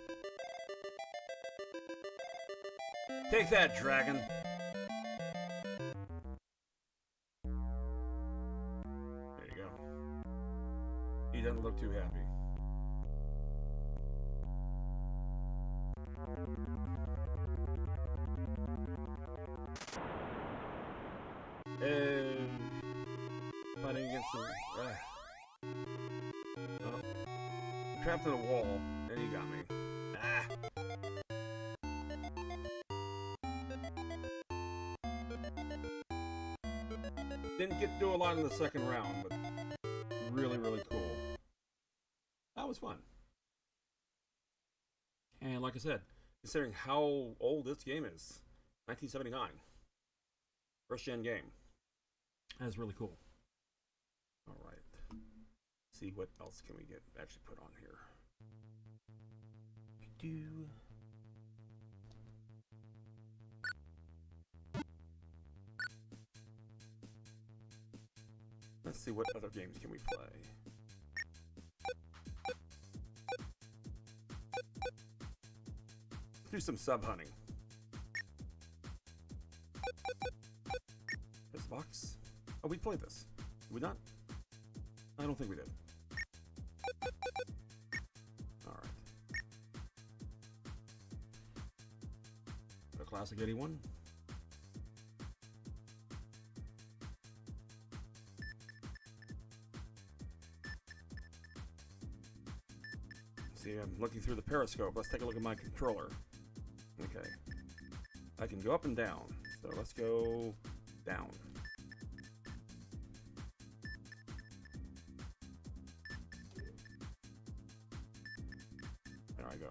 Take that, dragon! There you go. He doesn't look too happy. Fighting against the... Oh. I'm trapped in a wall, and he got me. Ah! Didn't get to do a lot in the second round, but really, really cool. That was fun. And like I said, considering how old this game is, 1979. First gen game. That is really cool. Alright. See what else can we actually put on here. Let's see what other games can we play. Let's do some sub hunting. This box. Oh, we played this. Did we not? I don't think we did. Alright. The classic 81. See, I'm looking through the periscope. Let's take a look at my controller. Okay. I can go up and down. So let's go down. There I go.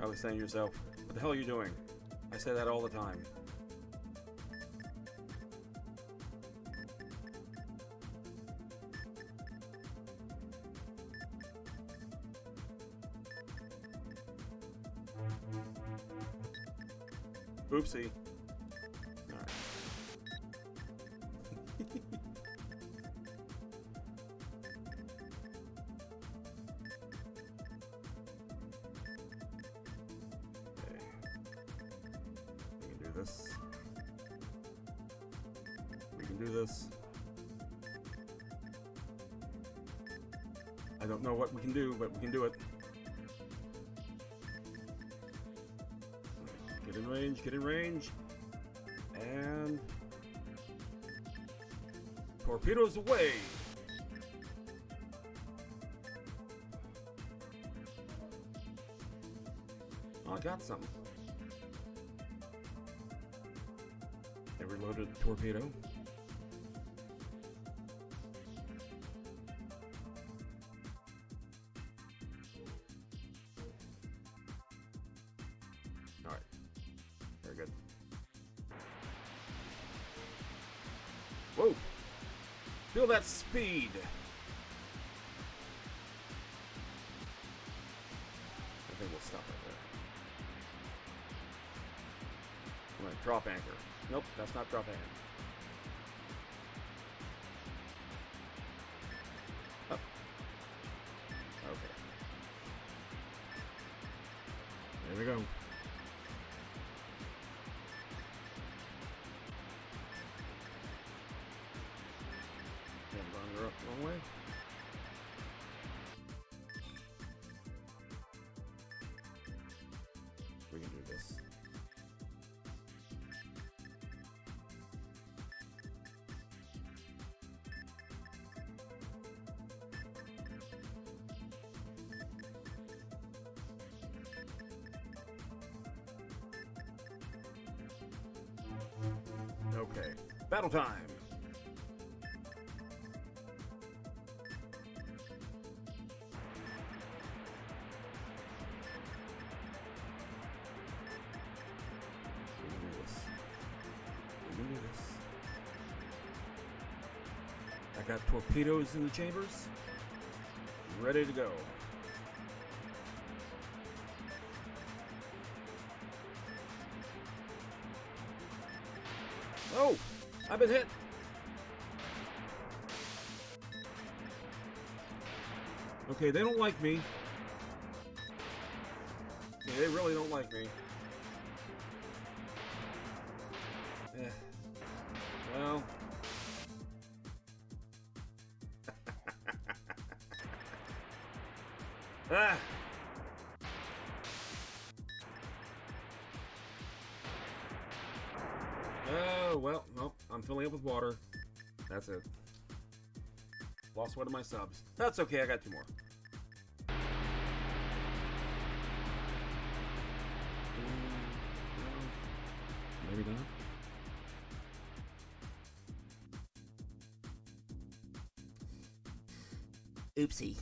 I was saying to yourself, what the hell are you doing? I say that all the time. Oopsie. Alright. Okay. We can do this. We can do this. I don't know what we can do, but we can do it. Get in range, get in range. And torpedoes away. Oh, I got some. I reloaded the torpedo. Alright. Very good. Whoa! Feel that speed! I think we'll stop right there. I'm gonna drop anchor. Nope, that's not drop anchor. Up. Okay. There we go. And longer up one way. We can do this. Okay, battle time. We can do this. We can do this. I got torpedoes in the chambers. Ready to go. Oh! I've been hit! Okay, they don't like me. Yeah, they really don't like me. Well... ah! Oh, well, nope. I'm filling up with water. That's it. Lost one of my subs. That's okay, I got two more. Maybe not. Oopsie.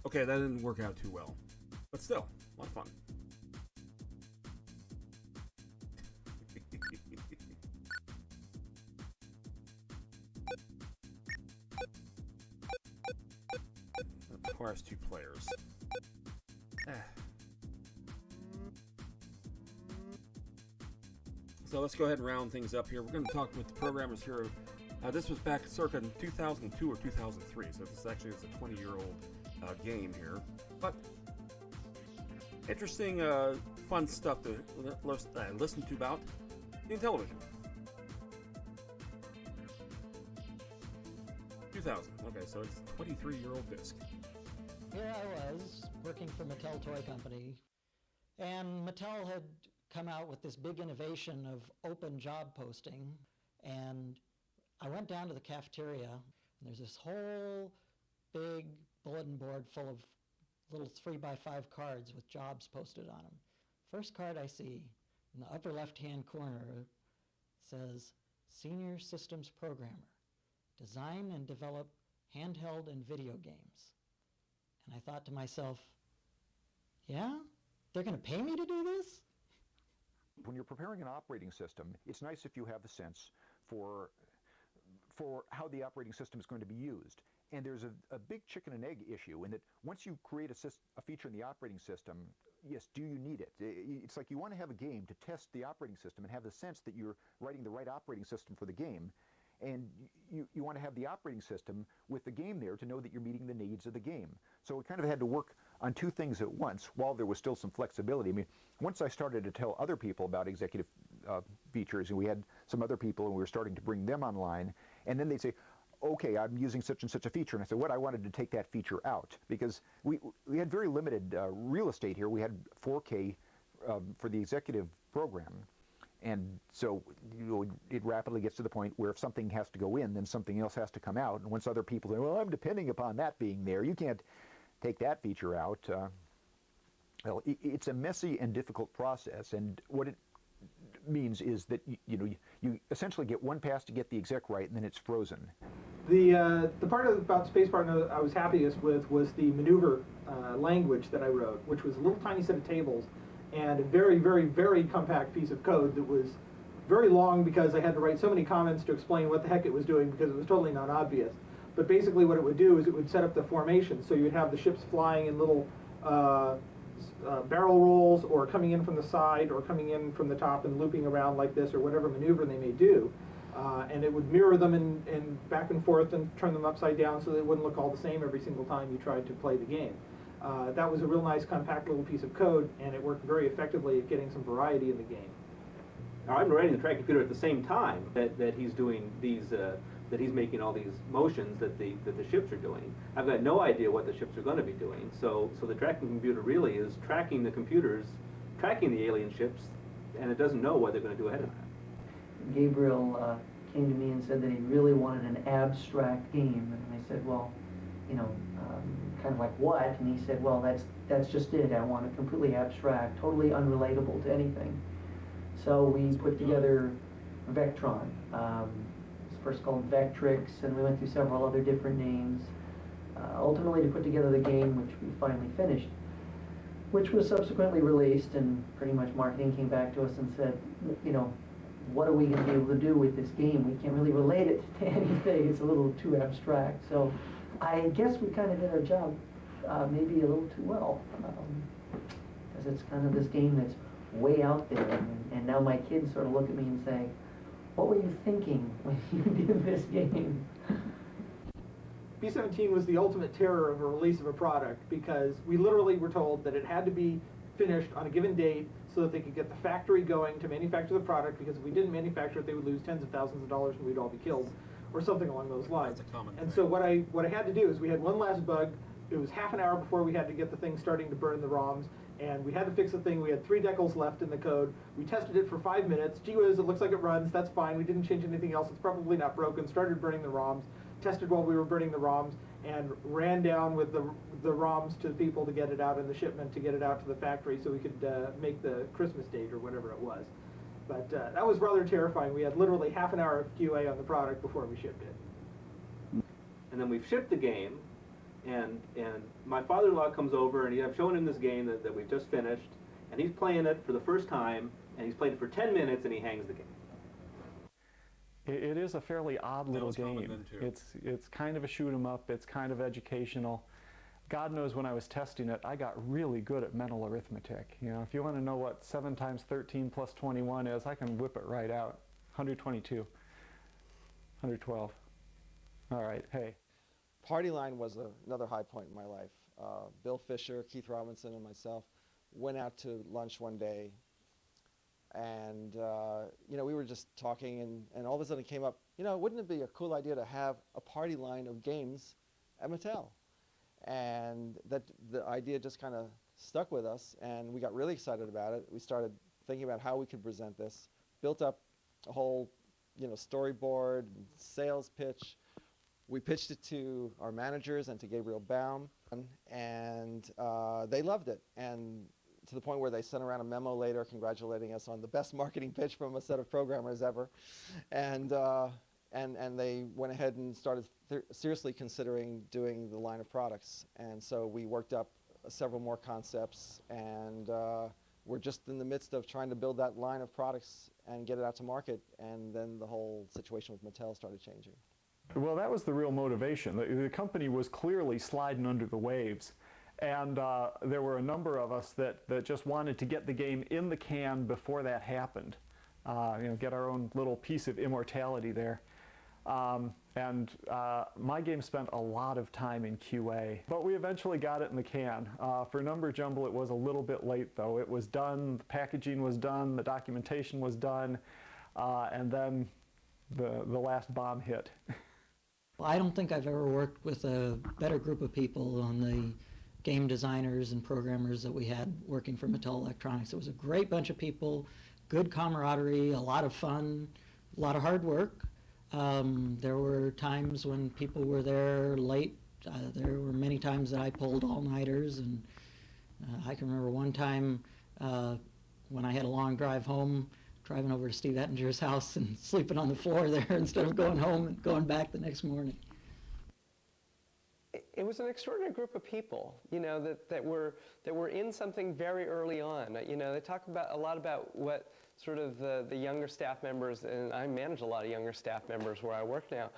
Okay, that didn't work out too well. But still, a lot of fun. That requires two players. So let's go ahead and round things up here. We're going to talk with the programmers here. This was back circa in 2002 or 2003, so this actually is a 20-year-old game here. But interesting, fun stuff to listen to about in television. 2000. Okay, so it's a 23-year-old disc. Here I was, working for Mattel Toy Company, and Mattel had come out with this big innovation of open job posting, and I went down to the cafeteria, and there's this whole big bulletin board full of little 3x5 cards with jobs posted on them. First card I see, in the upper left-hand corner, says, Senior Systems Programmer, Design and Develop Handheld and Video Games. And I thought to myself, yeah? They're going to pay me to do this? When you're preparing an operating system, it's nice if you have a sense for how the operating system is going to be used. And there's a big chicken and egg issue in that once you create a feature in the operating system, yes, do you need it? It's like you want to have a game to test the operating system and have the sense that you're writing the right operating system for the game. And you want to have the operating system with the game there to know that you're meeting the needs of the game. So we kind of had to work on two things at once while there was still some flexibility. I mean, once I started to tell other people about executive features, and we had some other people and we were starting to bring them online, and then they'd say, okay, I'm using such and such a feature. And I said, what? I wanted to take that feature out because we had very limited real estate here. We had 4K for the executive program. And so it rapidly gets to the point where if something has to go in, then something else has to come out. And once other people say, well, I'm depending upon that being there, you can't take that feature out. Well, it's a messy and difficult process. And what it means is that you essentially get one pass to get the exec right, and then it's frozen. The part about Space Partner I was happiest with was the maneuver language that I wrote, which was a little tiny set of tables and a very, very, very compact piece of code that was very long because I had to write so many comments to explain what the heck it was doing because it was totally not obvious. But basically what it would do is it would set up the formation. So you would have the ships flying in little barrel rolls or coming in from the side or coming in from the top and looping around like this or whatever maneuver they may do. And it would mirror them and back and forth and turn them upside down so they wouldn't look all the same every single time you tried to play the game. That was a real nice compact little piece of code, and it worked very effectively at getting some variety in the game. Now I'm writing the track computer at the same time that he's doing these, that he's making all these motions that the ships are doing. I've got no idea what the ships are going to be doing, so the tracking computer really is tracking the computers, tracking the alien ships, and it doesn't know what they're going to do ahead of time. Gabriel came to me and said that he really wanted an abstract game, and I said, well, kind of like what? And he said, well, that's just it. I want it completely abstract, totally unrelatable to anything. So we put together Vectron. It's first called Vectrix, and we went through several other different names, ultimately to put together the game, which we finally finished, which was subsequently released, and pretty much marketing came back to us and said, what are we going to be able to do with this game? We can't really relate it to anything. It's a little too abstract. So I guess we kind of did our job maybe a little too well, because it's kind of this game that's way out there, and now my kids sort of look at me and say, what were you thinking when you did this game? B-17 was the ultimate terror of a release of a product because we literally were told that it had to be finished on a given date so that they could get the factory going to manufacture the product, because if we didn't manufacture it, they would lose tens of thousands of dollars and we'd all be killed, or something along those lines. That's a common And thing. so what I had to do is we had one last bug. It was half an hour before we had to get the thing starting to burn the ROMs, and we had to fix the thing. We had 3 decals left in the code. We tested it for 5 minutes. Gee whiz, it looks like it runs. That's fine. We didn't change anything else. It's probably not broken. Started burning the ROMs. Tested while we were burning the ROMs, and ran down with the ROMs to people to get it out in the shipment, to get it out to the factory so we could make the Christmas date or whatever it was. But that was rather terrifying. We had literally half an hour of QA on the product before we shipped it. And then we've shipped the game, and my father-in-law comes over, and I've shown him this game that we've just finished, and he's playing it for the first time, and he's played it for 10 minutes, and he hangs the game. It is a fairly odd little game. It's kind of a shoot 'em up. It's kind of educational. God knows when I was testing it, I got really good at mental arithmetic. If you want to know what 7 times 13 plus 21 is, I can whip it right out. 122, 112. All right, hey. Party Line was another high point in my life. Bill Fisher, Keith Robinson, and myself went out to lunch one day, and we were just talking, and all of a sudden it came up, wouldn't it be a cool idea to have a party line of games at Mattel? And that the idea just kind of stuck with us, and we got really excited about it. We started thinking about how we could present this, built up a whole storyboard, sales pitch. We pitched it to our managers and to Gabriel Baum, and they loved it. And to the point where they sent around a memo later congratulating us on the best marketing pitch from a set of programmers ever. And they went ahead and started seriously considering doing the line of products. And so we worked up several more concepts, and we're just in the midst of trying to build that line of products and get it out to market. And then the whole situation with Mattel started changing. Well, that was the real motivation. The company was clearly sliding under the waves, And there were a number of us that just wanted to get the game in the can before that happened. Get our own little piece of immortality there. My game spent a lot of time in QA, but we eventually got it in the can. For Number Jumble, it was a little bit late, though. It was done, the packaging was done, the documentation was done, and then the last bomb hit. Well, I don't think I've ever worked with a better group of people on the game designers and programmers that we had working for Mattel Electronics. It was a great bunch of people, good camaraderie, a lot of fun, a lot of hard work. There were times when people were there late. There were many times that I pulled all-nighters, and I can remember one time when I had a long drive home, driving over to Steve Ettinger's house and sleeping on the floor there instead of going home and going back the next morning. It was an extraordinary group of people, that were in something very early on. They talk a lot about what sort of the younger staff members, and I manage a lot of younger staff members where I work now,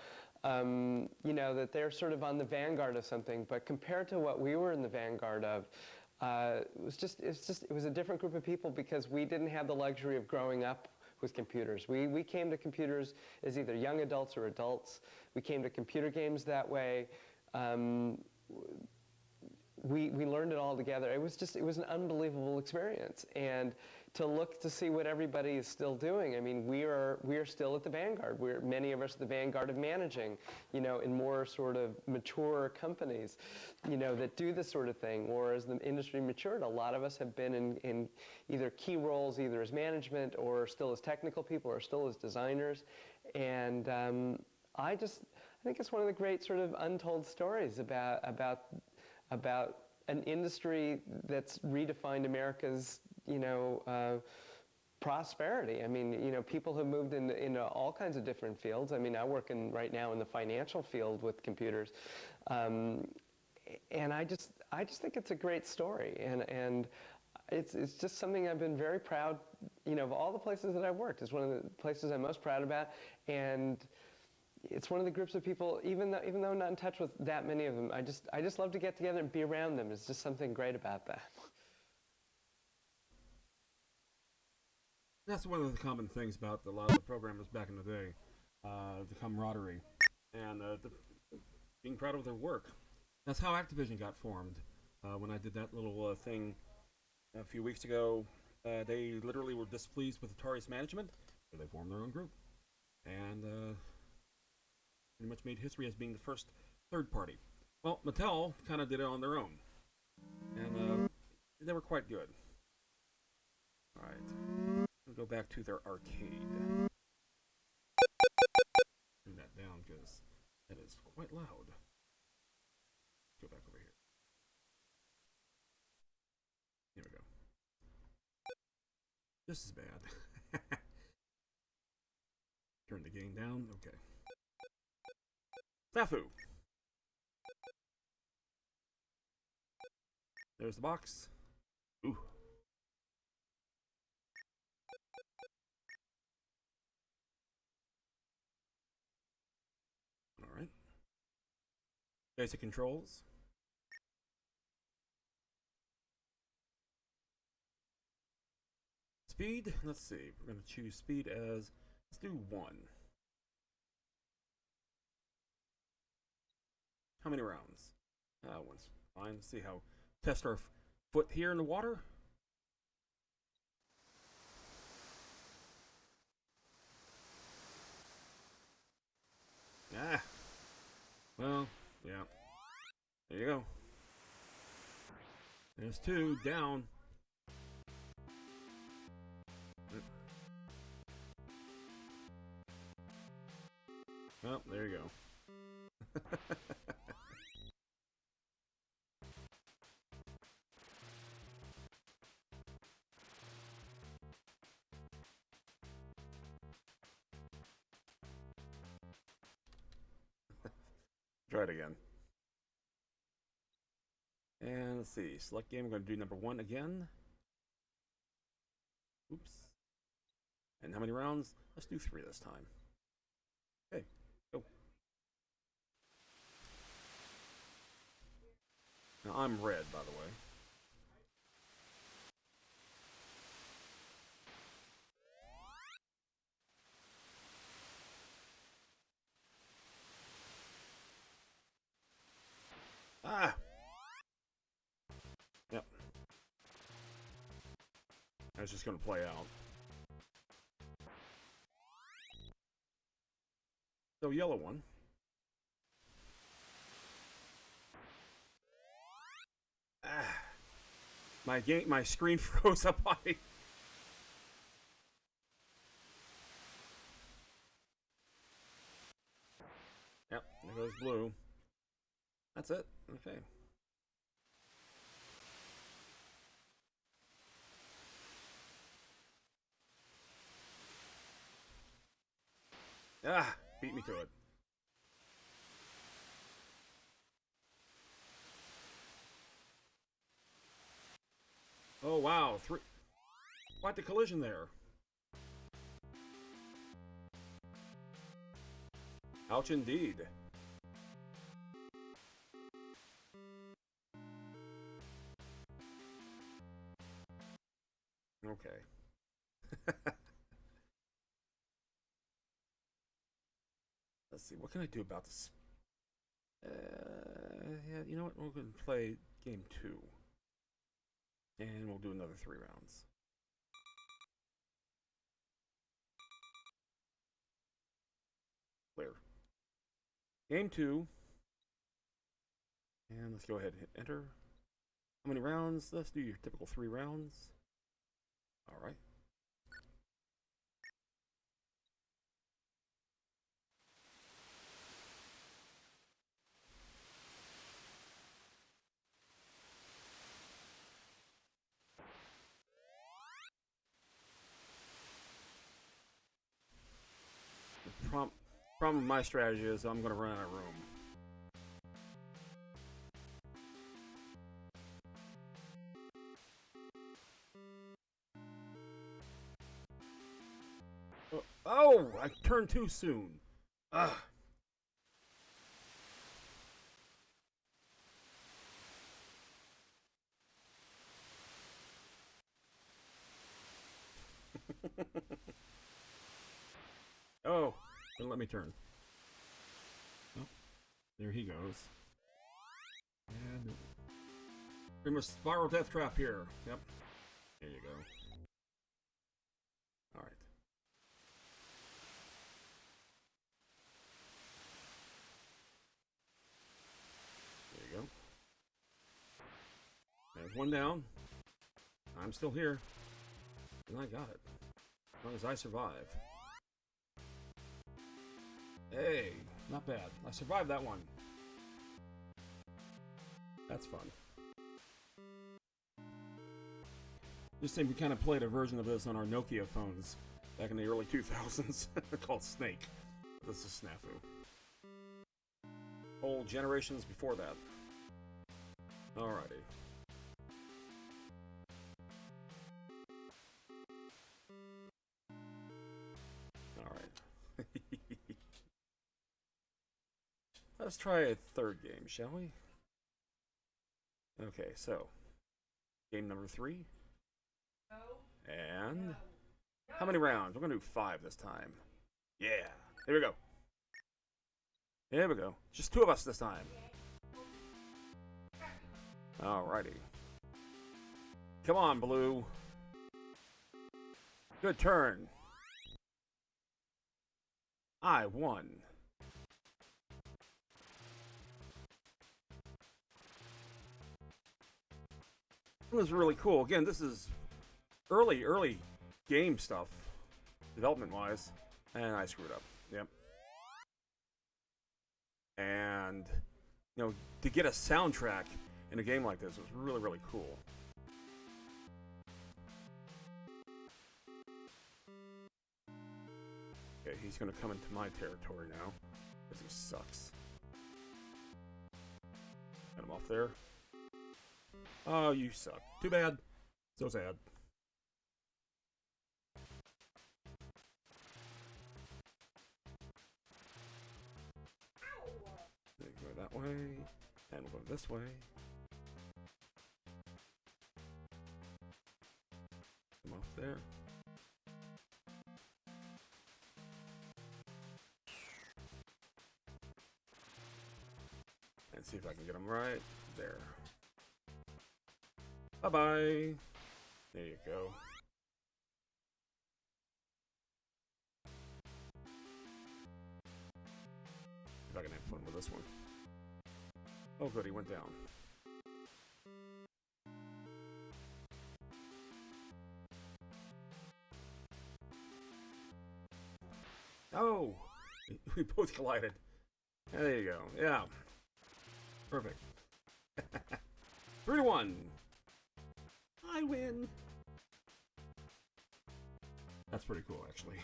that they're sort of on the vanguard of something. But compared to what we were in the vanguard of, it was a different group of people because we didn't have the luxury of growing up with computers. We came to computers as either young adults or adults. We came to computer games that way. We learned it all together. It was an unbelievable experience. And to see what everybody is still doing. I mean, we are still at the vanguard. Many of us at the vanguard of managing, in more sort of mature companies, that do this sort of thing. Or as the industry matured, a lot of us have been in either key roles, either as management or still as technical people or still as designers. And I think it's one of the great sort of untold stories about an industry that's redefined America's, prosperity. I mean, people have moved into all kinds of different fields. I mean, I work right now in the financial field with computers, and I just think it's a great story, and it's just something I've been very proud, of all the places that I've worked. It's one of the places I'm most proud about, and it's one of the groups of people, even though I'm not in touch with that many of them, I just love to get together and be around them. It's just something great about that. That's one of the common things about a lot of the programmers back in the day, the camaraderie, and being proud of their work. That's how Activision got formed. When I did that little thing a few weeks ago, they literally were displeased with Atari's management, so they formed their own group. And pretty much made history as being the first third party. Well, Mattel kind of did it on their own, and they were quite good. All right, we'll go back to their arcade. Turn that down because that is quite loud. Go back over here. Here we go. Just as bad. Turn the gain down. Okay. Snafu. There's the box. Ooh. All right. Basic controls. Speed. Let's see. We're going to choose speed as, let's do 1. How many rounds? One's fine. Let's see how. Test our foot here in the water. Ah. Well, yeah. There you go. There's 2 down. Well, there you go. Try it again. And let's see. Select game. I'm going to do number 1 again. Oops. And how many rounds? Let's do 3 this time. Okay. Go. Now, I'm red, by the way. Ah! Yep. That's just going to play out. So, yellow one. Ah! My screen froze up on me. Yep, there goes blue. That's it. Okay. Ah! Beat me to it. Oh, wow. Quite the collision there. Ouch indeed. Okay. Let's see. What can I do about this? Yeah, you know what? We're going to play game 2. And we'll do another 3 rounds. Clear. Game 2. And let's go ahead and hit enter. How many rounds? Let's do your typical 3 rounds. All right. The problem with my strategy is I'm going to run out of room. Oh, I turned too soon. Ugh. Oh, don't let me turn. Oh, there he goes. And pretty much spiral death trap here. Yep. There you go. All right. There you go. There's one down. I'm still here. And I got it. As long as I survive. Hey, not bad. I survived that one. That's fun. Just think we kind of played a version of this on our Nokia phones back in the early 2000s called Snake. This is Snafu. Whole generations before that. Alrighty. Alright. Let's try a third game, shall we? Okay, so game number 3. And how many rounds? We're gonna do 5 this time. Yeah. Here we go. Here we go. Just 2 of us this time. Alrighty. Come on, Blue. Good turn. I won. It was really cool. Again, this is early game stuff, development-wise, and I screwed up. Yep. And you know, to get a soundtrack in a game like this was really cool. Okay, he's gonna come into my territory now because he sucks. Get him off there. Oh, you suck. Too bad. So sad. Go that way, and we'll go this way. there. And see if I can get them right there. Bye-bye. There you go. If I can have fun with this one. Oh, good, he went down. Oh! We both collided. There you go. Yeah. Perfect. 3-1. I win. That's pretty cool, actually.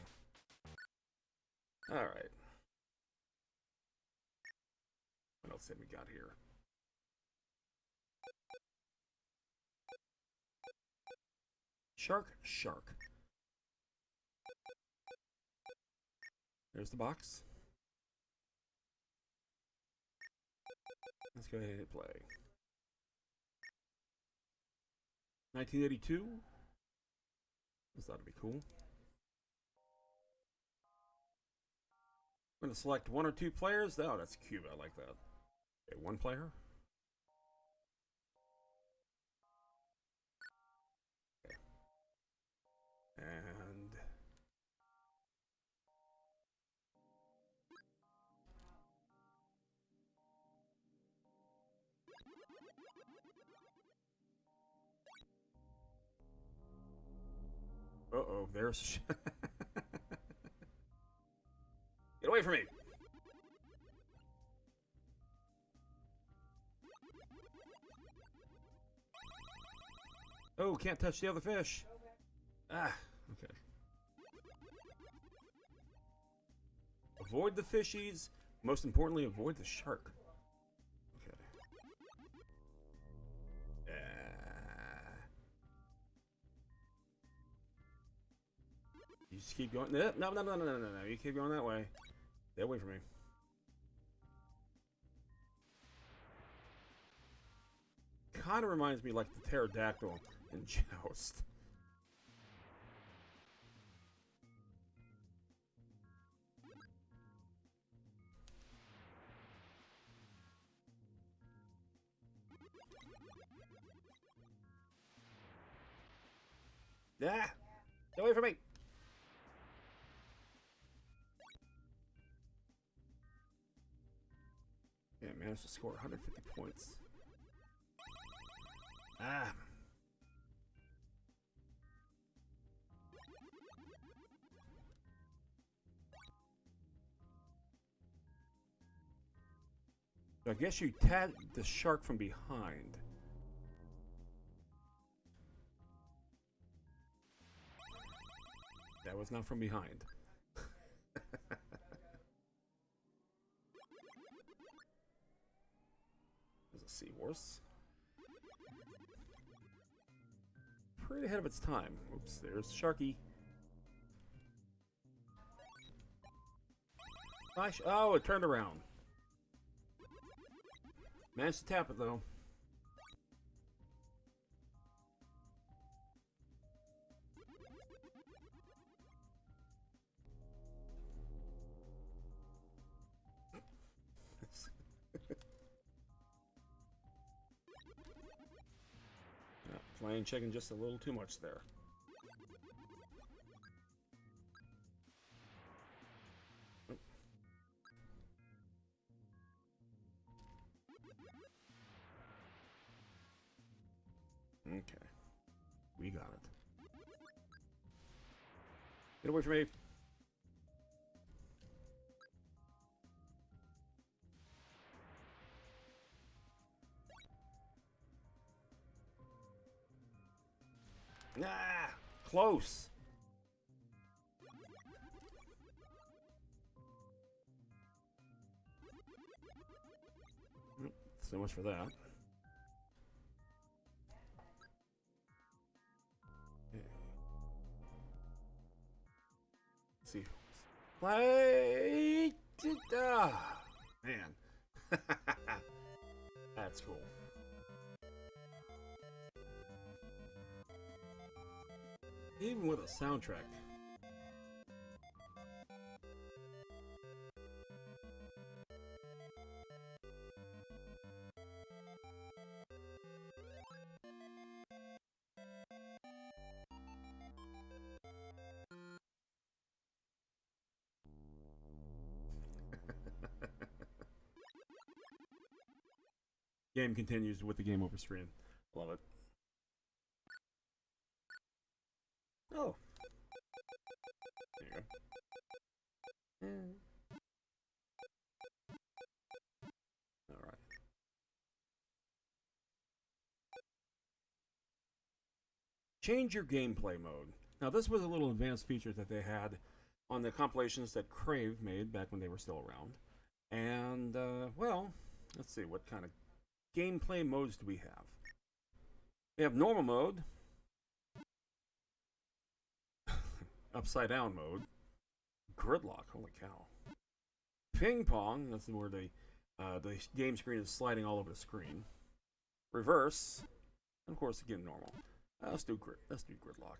All right. What else have we got here? Shark, shark. There's the box. Let's go ahead and hit play. 1982. This ought to be cool. I'm going to select 1 or 2 players. Oh, that's cute. I like that. Okay, 1 player. Okay. And uh-oh, there's get away from me. Oh, can't touch the other fish. Ah, okay. Avoid the fishies. Most importantly, avoid the shark. Okay. You just keep going. No, no, no, no, no, no, no. You keep going that way. Stay away from me. Kind of reminds me like the pterodactyl in Joust. Ah! Get away from me! Yeah, managed to score 150 points. Ah! So I guess you tagged the shark from behind. That was not from behind. There's a seahorse. Pretty ahead of its time. Oops, there's Sharky. Oh, it turned around. Managed to tap it though. Playing chicken just a little too much there. Okay. We got it. Get away from me. Ah! Close! So much for that. Okay. Let's see. Play! Ah! Man. That's cool. Even with a soundtrack. Game continues with the game over screen. Love it. Oh. There you go. Alright. Change your gameplay mode. Now, this was a little advanced feature that they had on the compilations that Crave made back when they were still around. And, well, let's see, what kind of gameplay modes do we have? We have normal mode, upside down mode, gridlock, holy cow, ping pong, that's where the game screen is sliding all over the screen, reverse, and of course again normal. Let's do gridlock.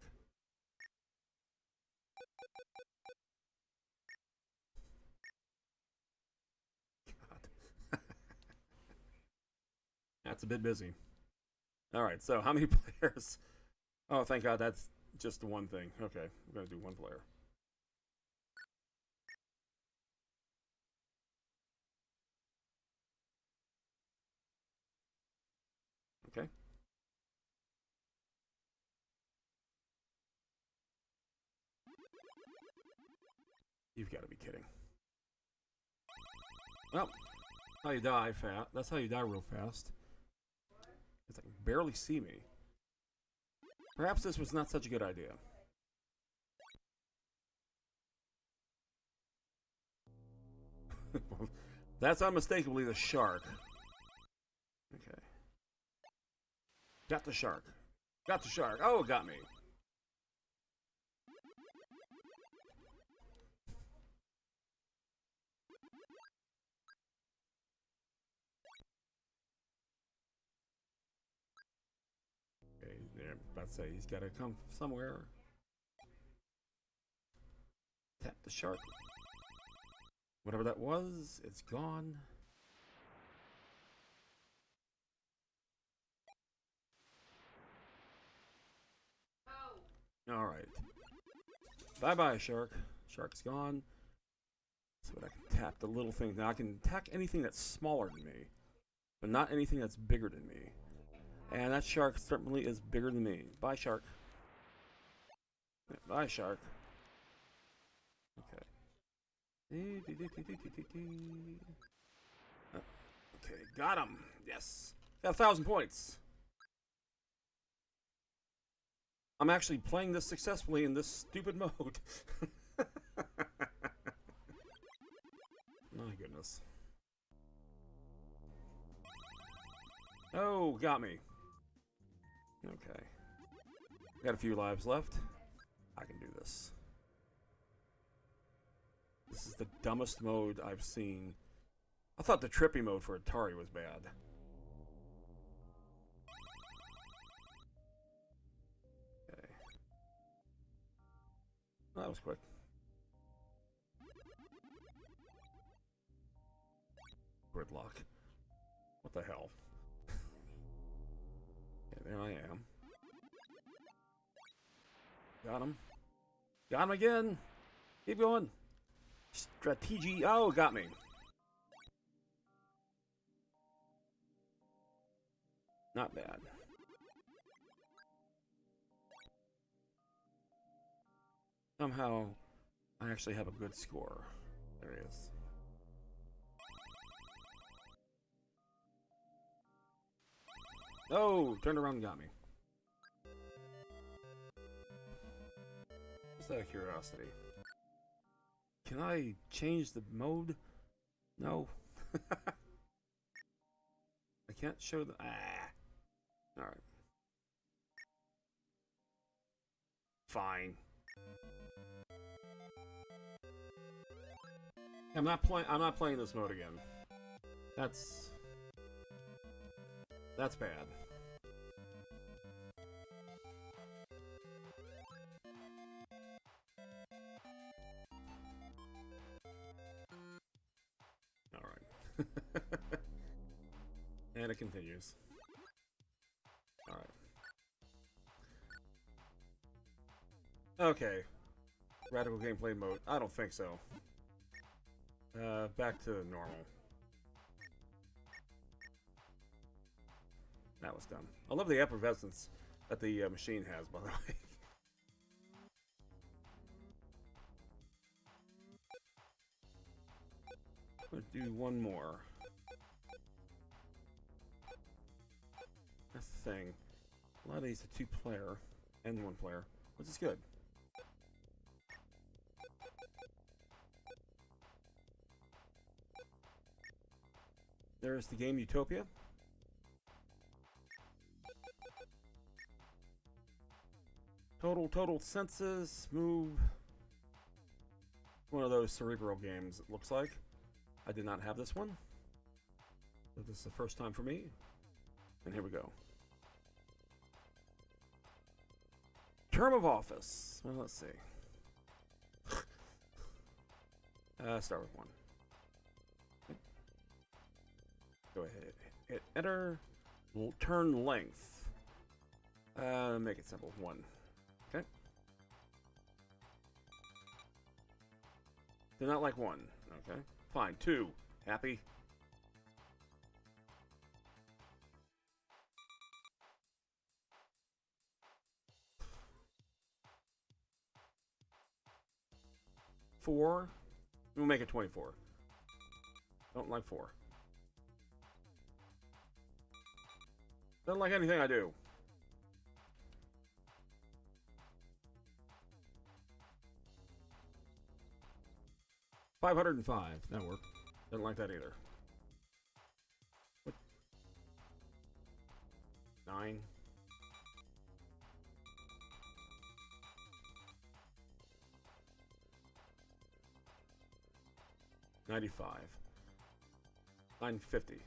God. That's a bit busy. Alright, so how many players? Oh, thank God, that's just the one thing. Okay, we're going to do one player. Okay. You've got to be kidding. Well, how you die fast. That's how you die real fast. It's like barely see me. Perhaps this was not such a good idea. That's unmistakably the shark. Okay. Got the shark. Got the shark. Oh, it got me. Okay, there. About to say he's got to come somewhere. Tap the shark. Whatever that was, it's gone. All right. Bye-bye, shark. Shark's gone. So I can tap the little thing. Now I can attack anything that's smaller than me, but not anything that's bigger than me. And that shark certainly is bigger than me. Bye, shark. Bye, shark. Okay. Okay, got him. Yes. Got 1,000 points. I'm actually playing this successfully in this stupid mode. My goodness. Oh, got me. Okay. Got a few lives left. I can do this. This is the dumbest mode I've seen. I thought the trippy mode for Atari was bad. Okay. Well, that was quick. Gridlock. What the hell? Okay, there I am. Got him. Got him again. Keep going. Strategy. Oh, got me. Not bad. Somehow, I actually have a good score. There he is. Oh, turned around and got me. Just out of curiosity. Can I change the mode? No. I can't show the... Ah. Alright. Fine. I'm not playing this mode again. That's bad. And it continues. Alright. Okay. Radical gameplay mode. I don't think so. Back to normal. That was dumb. I love the effervescence that the machine has, by the way. I'm gonna do one more. That's the thing. A lot of these are 2-player and 1-player, which is good. There's the game Utopia. Total Senses, Move. One of those cerebral games, it looks like. I did not have this one. So this is the first time for me. And here we go. Term of office. Well, let's see. Start with 1. Okay. Go ahead. Hit enter. Turn length. Make it simple. 1. Okay. They're not like 1. Okay. Fine. 2. Happy. Four. We'll make it 24. Don't like 4. Don't like anything I do. $505. That worked. Didn't like that either. What? 9. $95. $950.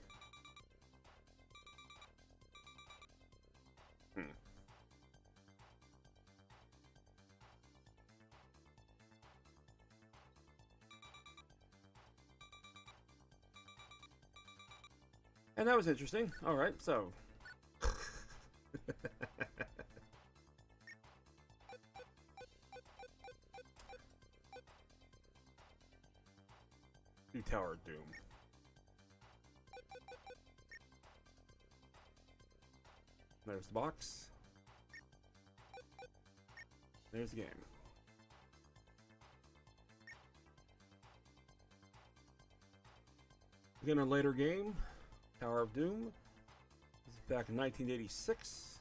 And that was interesting. All right, so. New Tower of Doom. There's the box. There's the game. Again, a later game. Tower of Doom. This is back in 1986.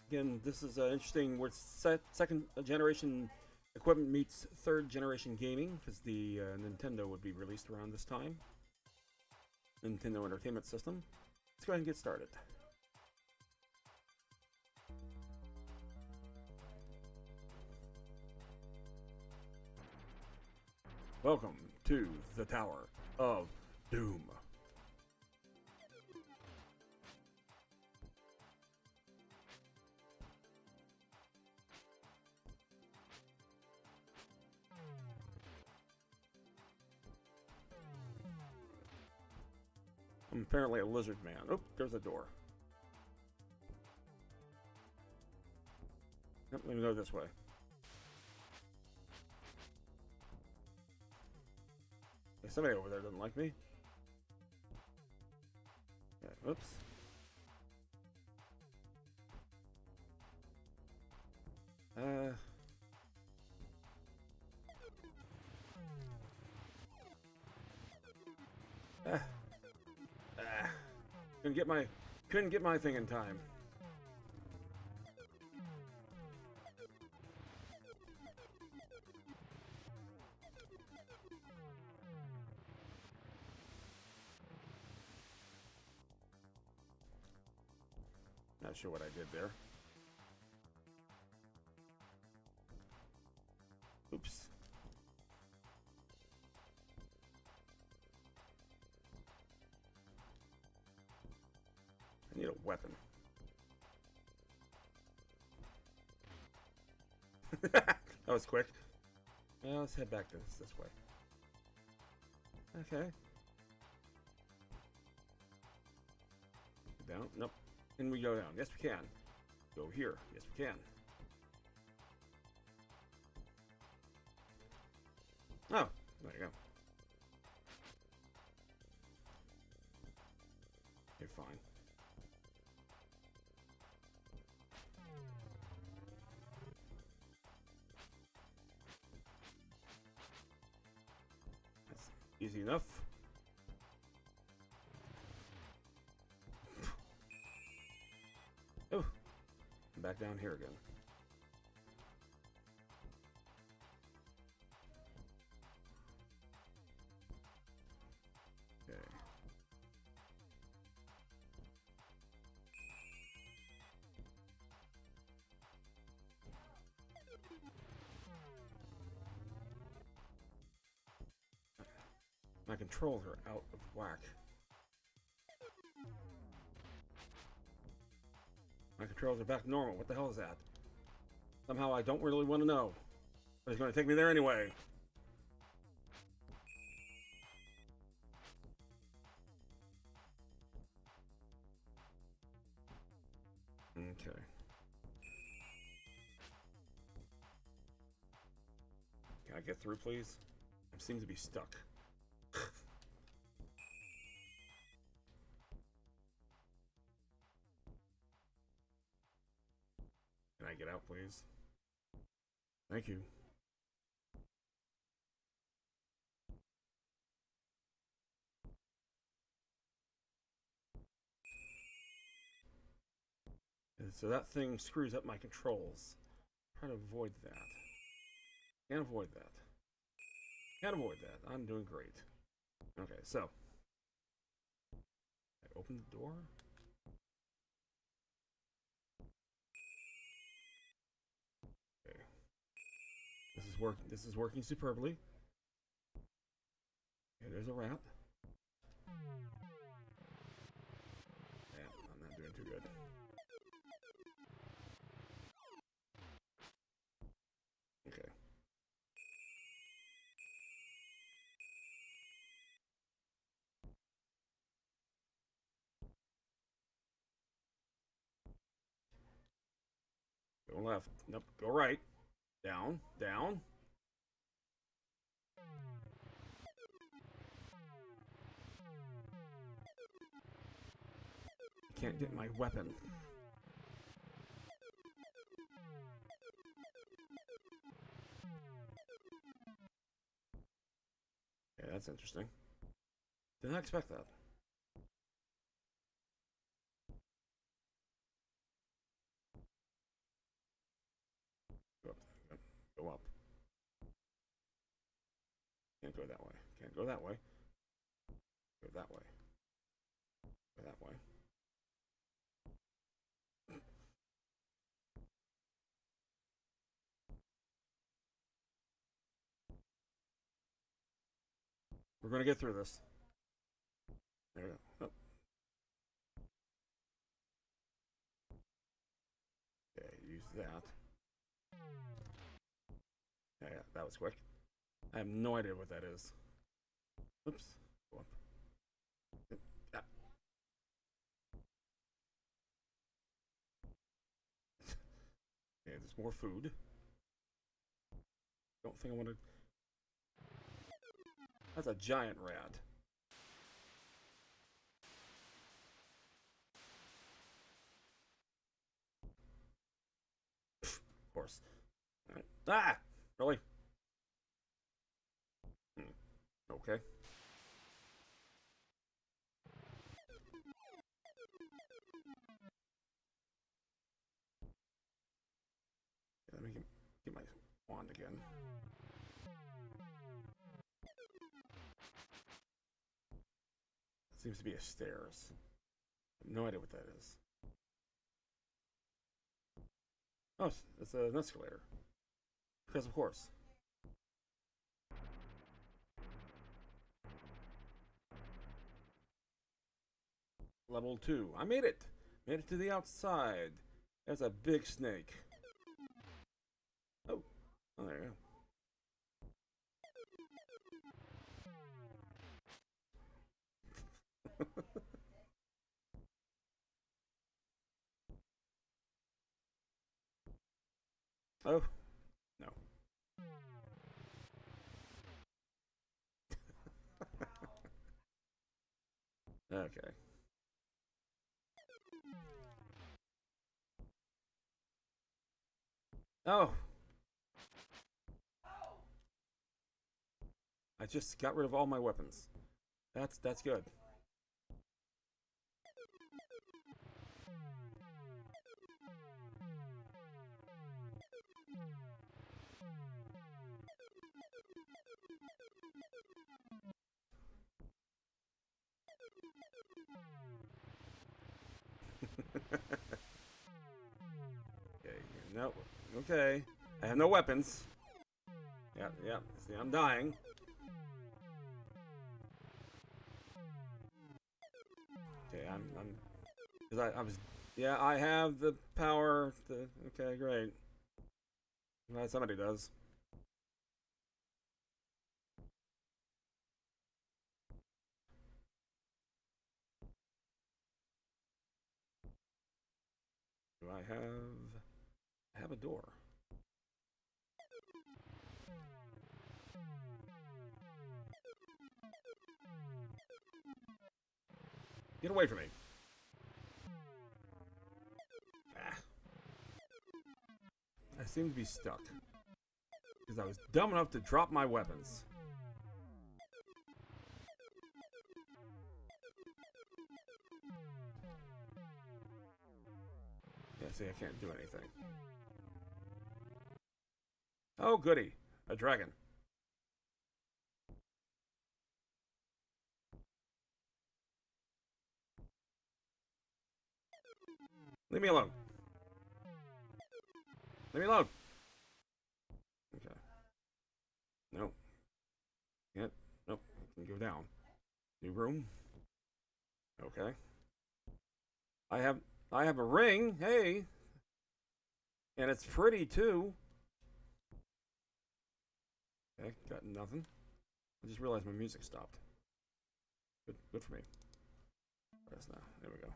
Again, this is interesting where second generation equipment meets third generation gaming, because the Nintendo would be released around this time. Nintendo Entertainment System. Let's go ahead and get started. Welcome to the Tower of Doom. I'm apparently a lizard man. Oh, there's a door. Yep, let me go this way. Hey, somebody over there doesn't like me. Okay, whoops. Couldn't get my thing in time. Not sure what I did there. Oops. I need a weapon. That was quick. Well, let's head back this way. Okay. Down? Nope. Can we go down? Yes, we can. Go here. Yes, we can. Oh, there you go. Okay, fine. That's easy enough. Oh, I'm back down here again. Okay. My controls are out of whack. My controls are back normal. What the hell is that? Somehow I don't really want to know. But it's going to take me there anyway. Okay. Can I get through, please? I seem to be stuck. Can I get out, please? Thank you. And so that thing screws up my controls. Try to avoid that. Can't avoid that. Can't avoid that. I'm doing great. Okay, so. I open the door. Okay. This is working superbly. Okay, there's a rat. Yeah, I'm not doing too good. Okay. Go left. Nope. Go right. Down. Down. I can't get my weapon. Yeah, that's interesting. Did not expect that. Go up. Go up. Can't go that way. Can't go that way. Go that way. Go that way. We're gonna get through this. There we go. Oh. Okay, use that. Yeah, that was quick. I have no idea what that is. Oops. Go up. Ah. Okay, there's more food. Don't think I want to. That's a giant rat. Of course. All right. Ah! Really? Okay. Let me get my wand again. It seems to be a stairs. I have no idea what that is. Oh, it's an escalator. Because of course. Level 2. I made it! Made it to the outside. There's a big snake. Oh. Oh, there you go. Oh, no. Okay. Oh. I just got rid of all my weapons. That's good. Okay, no. Okay. I have no weapons. Yeah. See, I'm dying. Okay, I'm because I was, yeah, I have the power to, okay, great. Well, somebody does. Do I have a door? Get away from me. Ah. I seem to be stuck. Because I was dumb enough to drop my weapons. Yeah, see, I can't do anything. Oh, goody. A dragon. Leave me alone. Leave me alone. Okay. Nope. Can't. Nope. I can go down. New room. Okay. I have a ring. Hey. And it's pretty too. Okay, got nothing. I just realized my music stopped. Good for me. Press now. There we go.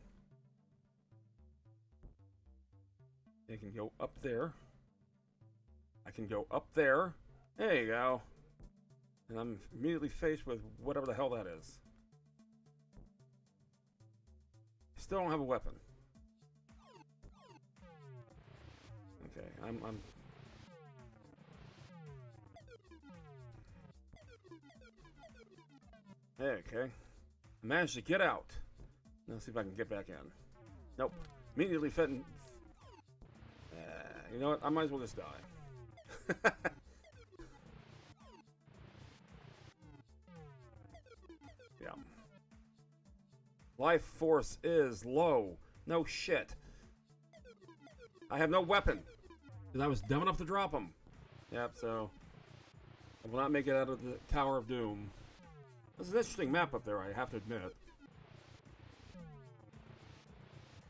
I can go up there. I can go up there. There you go. And I'm immediately faced with whatever the hell that is. Still don't have a weapon. Okay, I'm okay. I managed to get out. Now let's see if I can get back in. Nope. Immediately fed in. You know what? I might as well just die. Yeah. Life force is low. No shit. I have no weapon. Because I was dumb enough to drop them. Yep, so I will not make it out of the Tower of Doom. This is an interesting map up there, I have to admit.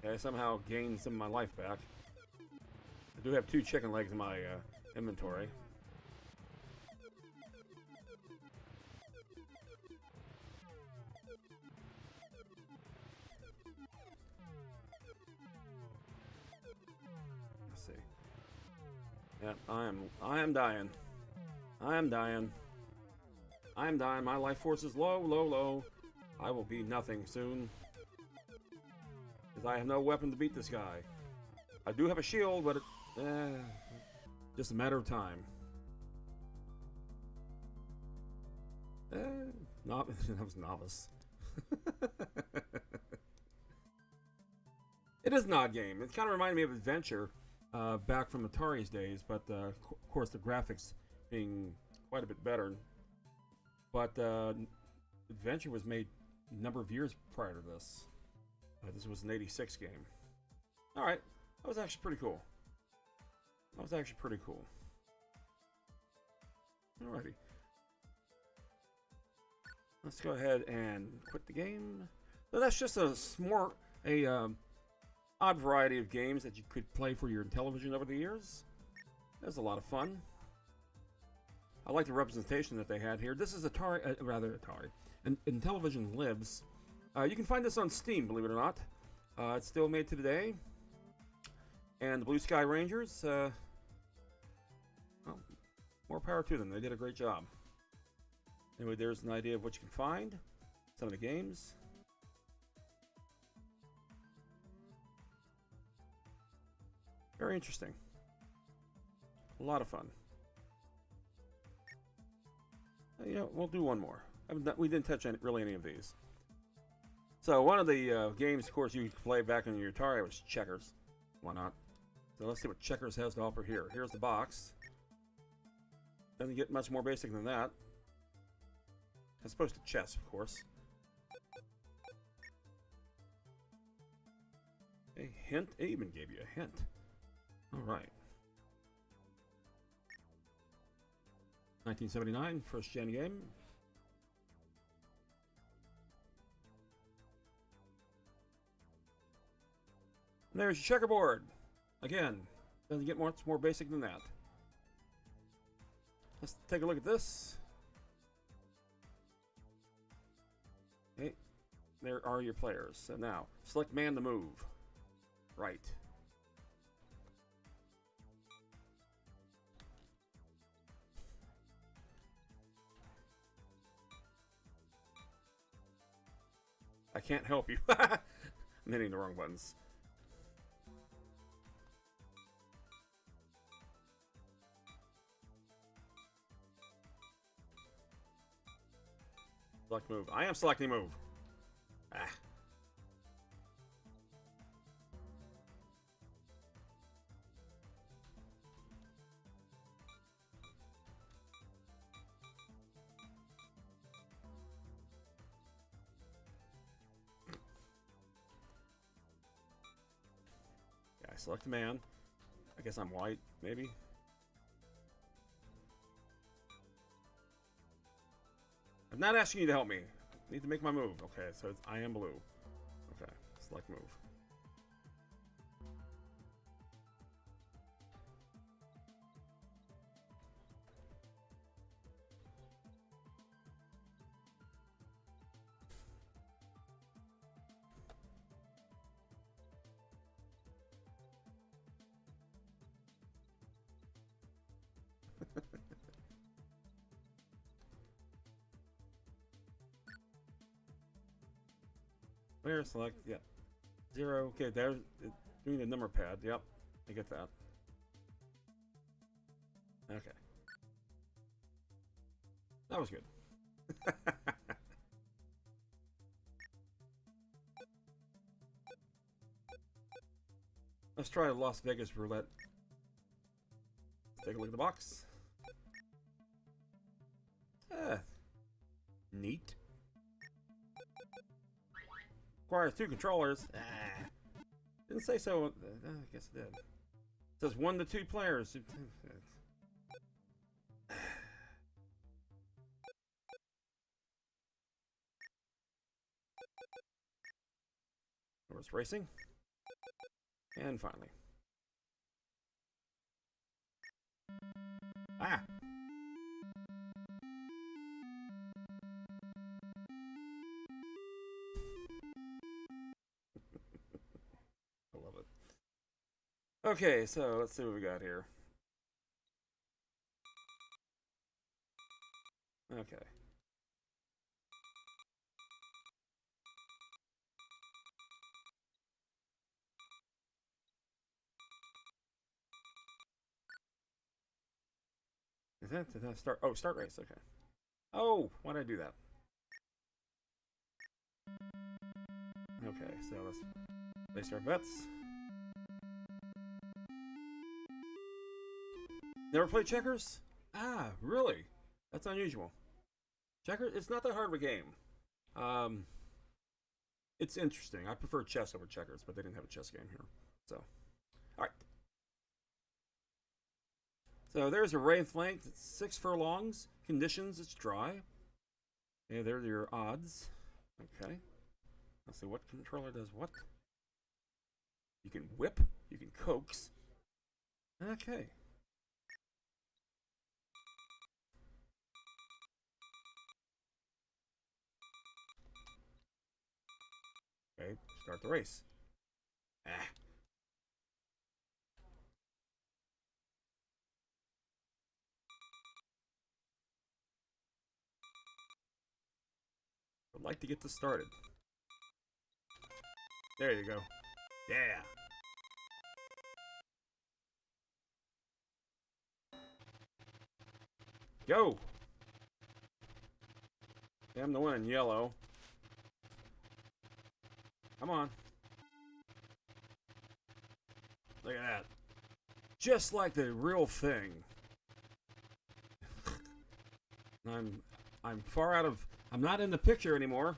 Okay, I somehow gained some of my life back. I do have 2 chicken legs in my inventory. Let's see. Yeah, I am dying. I am dying. I am dying. My life force is low. I will be nothing soon. Because I have no weapon to beat this guy. I do have a shield, but just a matter of time. That was novice. It is an odd game. It kind of reminded me of Adventure back from Atari's days, but of course the graphics being quite a bit better. But Adventure was made a number of years prior to this. This was an '86 game. Alright, that was actually pretty cool. Alrighty. Let's go ahead and quit the game. So that's just a odd variety of games that you could play for your Intellivision over the years. That was a lot of fun. I like the representation that they had here. This is Atari. And Intellivision Lives. You can find this on Steam, believe it or not. It's still made to today. And the Blue Sky Rangers, more power to them. They did a great job. Anyway, there's an idea of what you can find. Some of the games. Very interesting. A lot of fun. You know, we'll do one more. We didn't touch really any of these. So one of the games, of course, you could play back on your Atari was checkers. Why not? So let's see what checkers has to offer here. Here's the box. Doesn't get much more basic than that. As opposed to chess, of course. A hint? It even gave you a hint. Alright. 1979, first gen game. And there's your checkerboard. Again, doesn't get much more basic than that. Let's take a look at this. Okay, there are your players. So now, select man to move. Right. I can't help you. I'm hitting the wrong buttons. Select move. I am selecting move. Ah. Yeah, I select a man. I guess I'm white, maybe. I'm not asking you to help me. I need to make my move. Okay, so I am blue. Okay, select move. Player select, yeah. 0, okay, there's doing the number pad, yep. I get that. Okay. That was good. Let's try Las Vegas roulette. Let's take a look at the box. Neat. Requires 2 controllers. Didn't say so. I guess it did. It says 1 to 2 players. Horse racing. And finally. Ah! I love it. Okay, so let's see what we got here. Okay. Did that start? Oh, start race. Okay. Oh, why did I do that? Okay, so let's place our bets. Never played checkers? Ah, really? That's unusual. Checkers? It's not that hard of a game. It's interesting. I prefer chess over checkers, but they didn't have a chess game here. So, all right. So there's a wave length. It's 6 furlongs. Conditions, it's dry. Okay, there are your odds. Okay. Let's see what controller does what. You can whip. You can coax. Okay. Okay, start the race. Ah. like to get this started. There you go. Yeah. Go! I'm the one in yellow. Come on. Look at that. Just like the real thing. I'm far out of... I'm not in the picture anymore.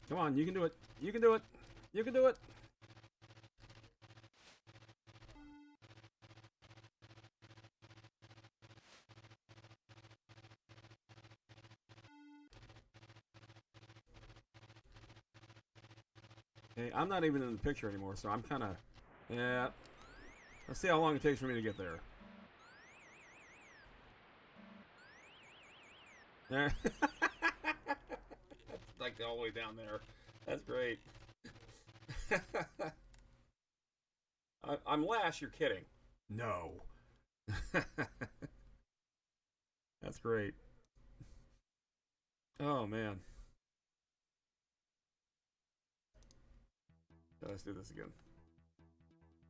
Come on, you can do it. You can do it. You can do it. Okay, I'm not even in the picture anymore, so I'm kind of... Yeah. Let's see how long it takes for me to get there. There. Like all the way down there. That's great. I'm last, you're kidding. No. That's great. Oh, man. Let's do this again.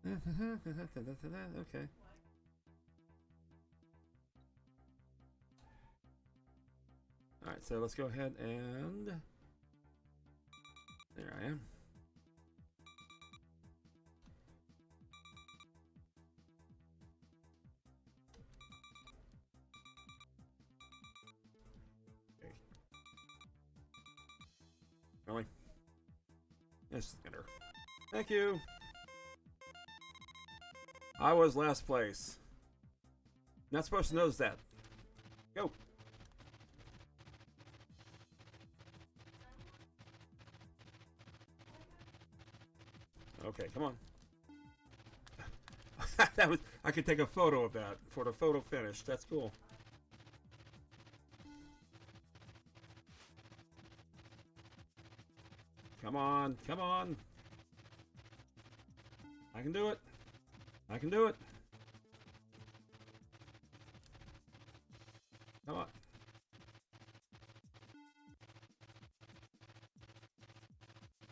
Okay. Alright, so let's go ahead and... There I am. Okay. Really? Yes, enter. Thank you! I was last place. Not supposed to notice that. Go! Okay, come on. That was... I could take a photo of that for the photo finish. That's cool. Come on, come on. I can do it. I can do it. Come on.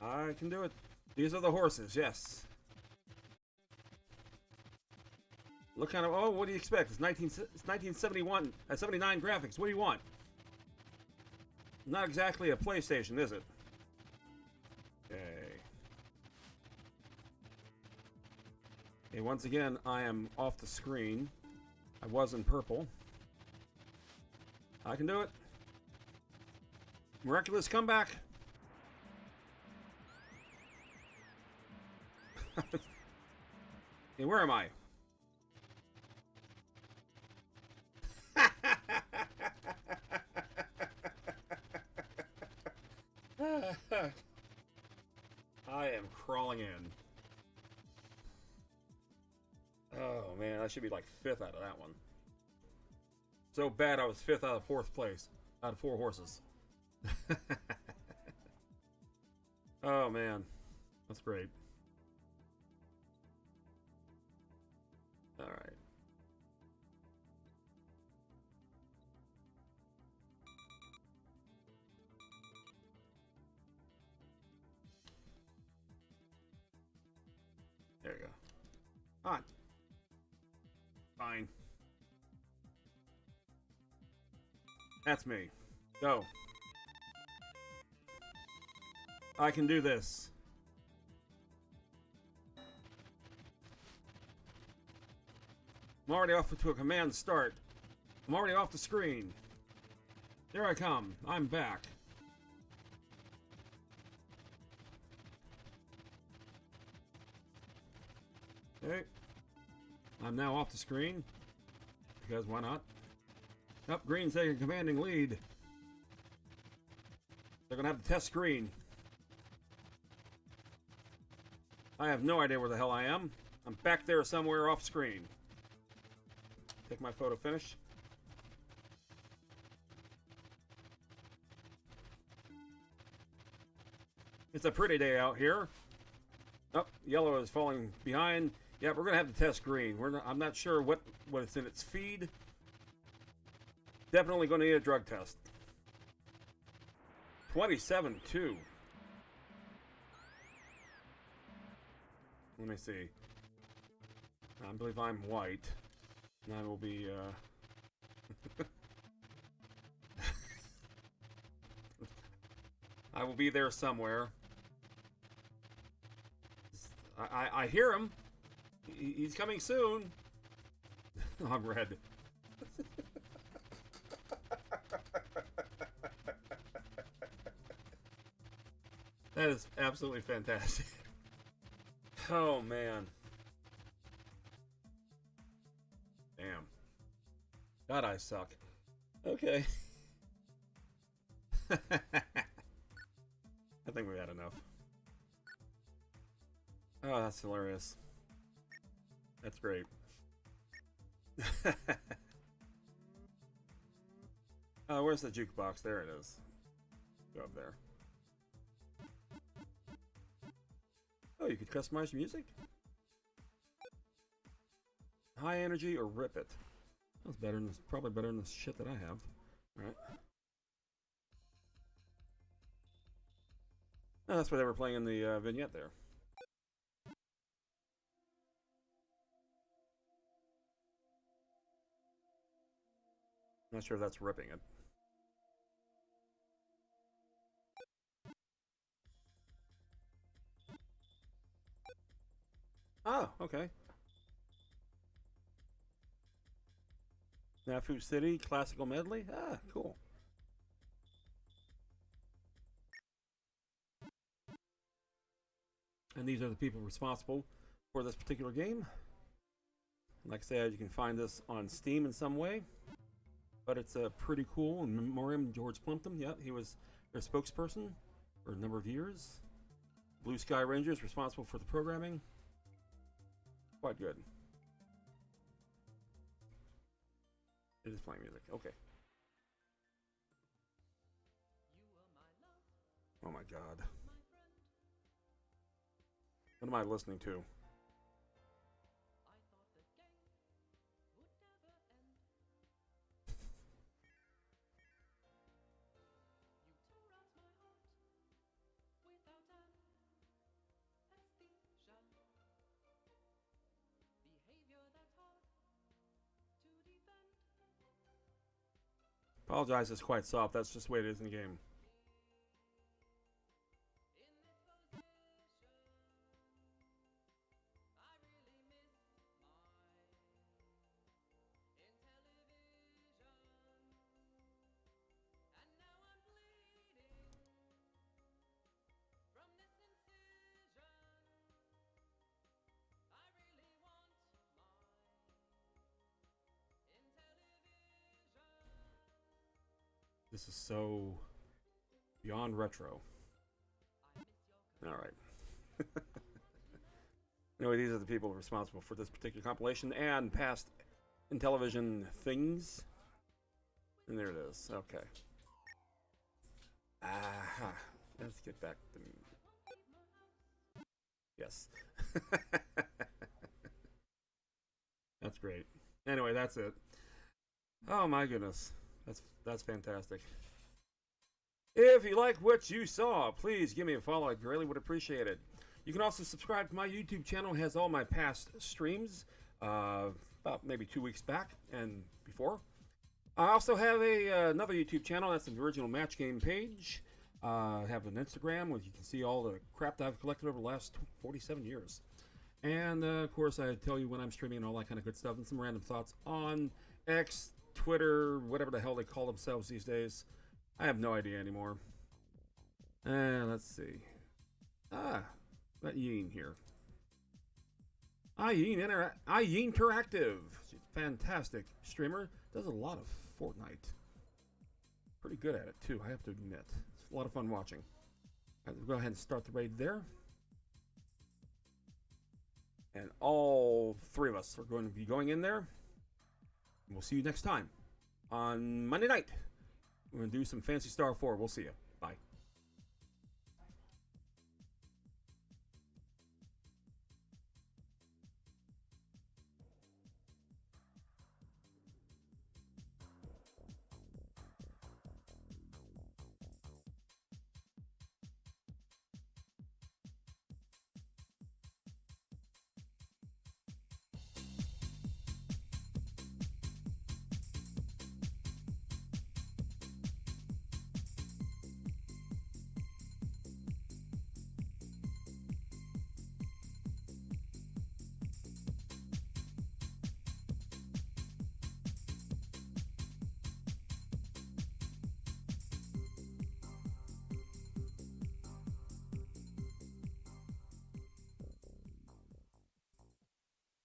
I can do it. These are the horses, yes. Look kind of... Oh, what do you expect? It's 1971, 79 graphics. What do you want? Not exactly a PlayStation, is it? Okay. Okay, once again, I am off the screen. I was in purple. I can do it. Miraculous comeback. Hey, where am I? I am crawling in. Oh man, I should be like 5th out of that one. So bad I was 5th out of 4th place. Out of 4 horses. Oh man, that's great. All right. There you go. On. Fine. That's me. Go. I can do this. I'm already off to a command start. I'm already off the screen. There I come. I'm back. Okay. I'm now off the screen. Because why not? Up, green's taking a commanding lead. They're gonna have the test screen. I have no idea where the hell I am. I'm back there somewhere off screen. Take my photo finish. It's a pretty day out here. Oh, yellow is falling behind. Yeah, we're gonna have to test green. I'm not sure what it's in its feed. Definitely going to need a drug test. 27-2. Let me see. I believe I'm white. And I will be, I will be there somewhere. I hear him. He's coming soon. I'm red. That is absolutely fantastic. Oh, man. Damn. God, I suck. Okay. I think we've had enough. Oh, that's hilarious. That's great. Oh, where's the jukebox? There it is. Go up there. Oh, you could customize your music? High energy or rip it? That's better than this, probably better than the shit that I have. Alright. Oh, that's what they were playing in the vignette there. Not sure if that's ripping it. Oh, okay. Snafu City Classical Medley? Ah, cool. And these are the people responsible for this particular game. Like I said, you can find this on Steam in some way. But it's pretty cool. In memoriam, George Plimpton. Yeah, he was their spokesperson for a number of years. Blue Sky Rangers responsible for the programming. Quite good. It is playing music. Okay. Oh my god. What am I listening to? Apologize, it's quite soft. That's just the way it is in the game. This is so beyond retro. Alright. Anyway, these are the people responsible for this particular compilation and past Intellivision things. And there it is. Okay. Aha. Let's get back to... Yes. That's great. Anyway, that's it. Oh my goodness. That's fantastic. If you like what you saw, please give me a follow. I really would appreciate it. You can also subscribe to my YouTube channel. It has all my past streams, about maybe 2 weeks back and before. I also have another YouTube channel. That's the original Match Game page. I have an Instagram where you can see all the crap that I've collected over the last 47 years. And, of course, I tell you when I'm streaming and all that kind of good stuff and some random thoughts on X, Twitter, whatever the hell they call themselves these days. I have no idea anymore. Let's see. Got Yeen here. Yeen Interactive. She's a fantastic streamer. Does a lot of Fortnite. Pretty good at it, too, I have to admit. It's a lot of fun watching. All right, we'll go ahead and start the raid there. And all three of us are going to be going in there. We'll see you next time on Monday night. We're going to do some Fancy Star 4. We'll see you.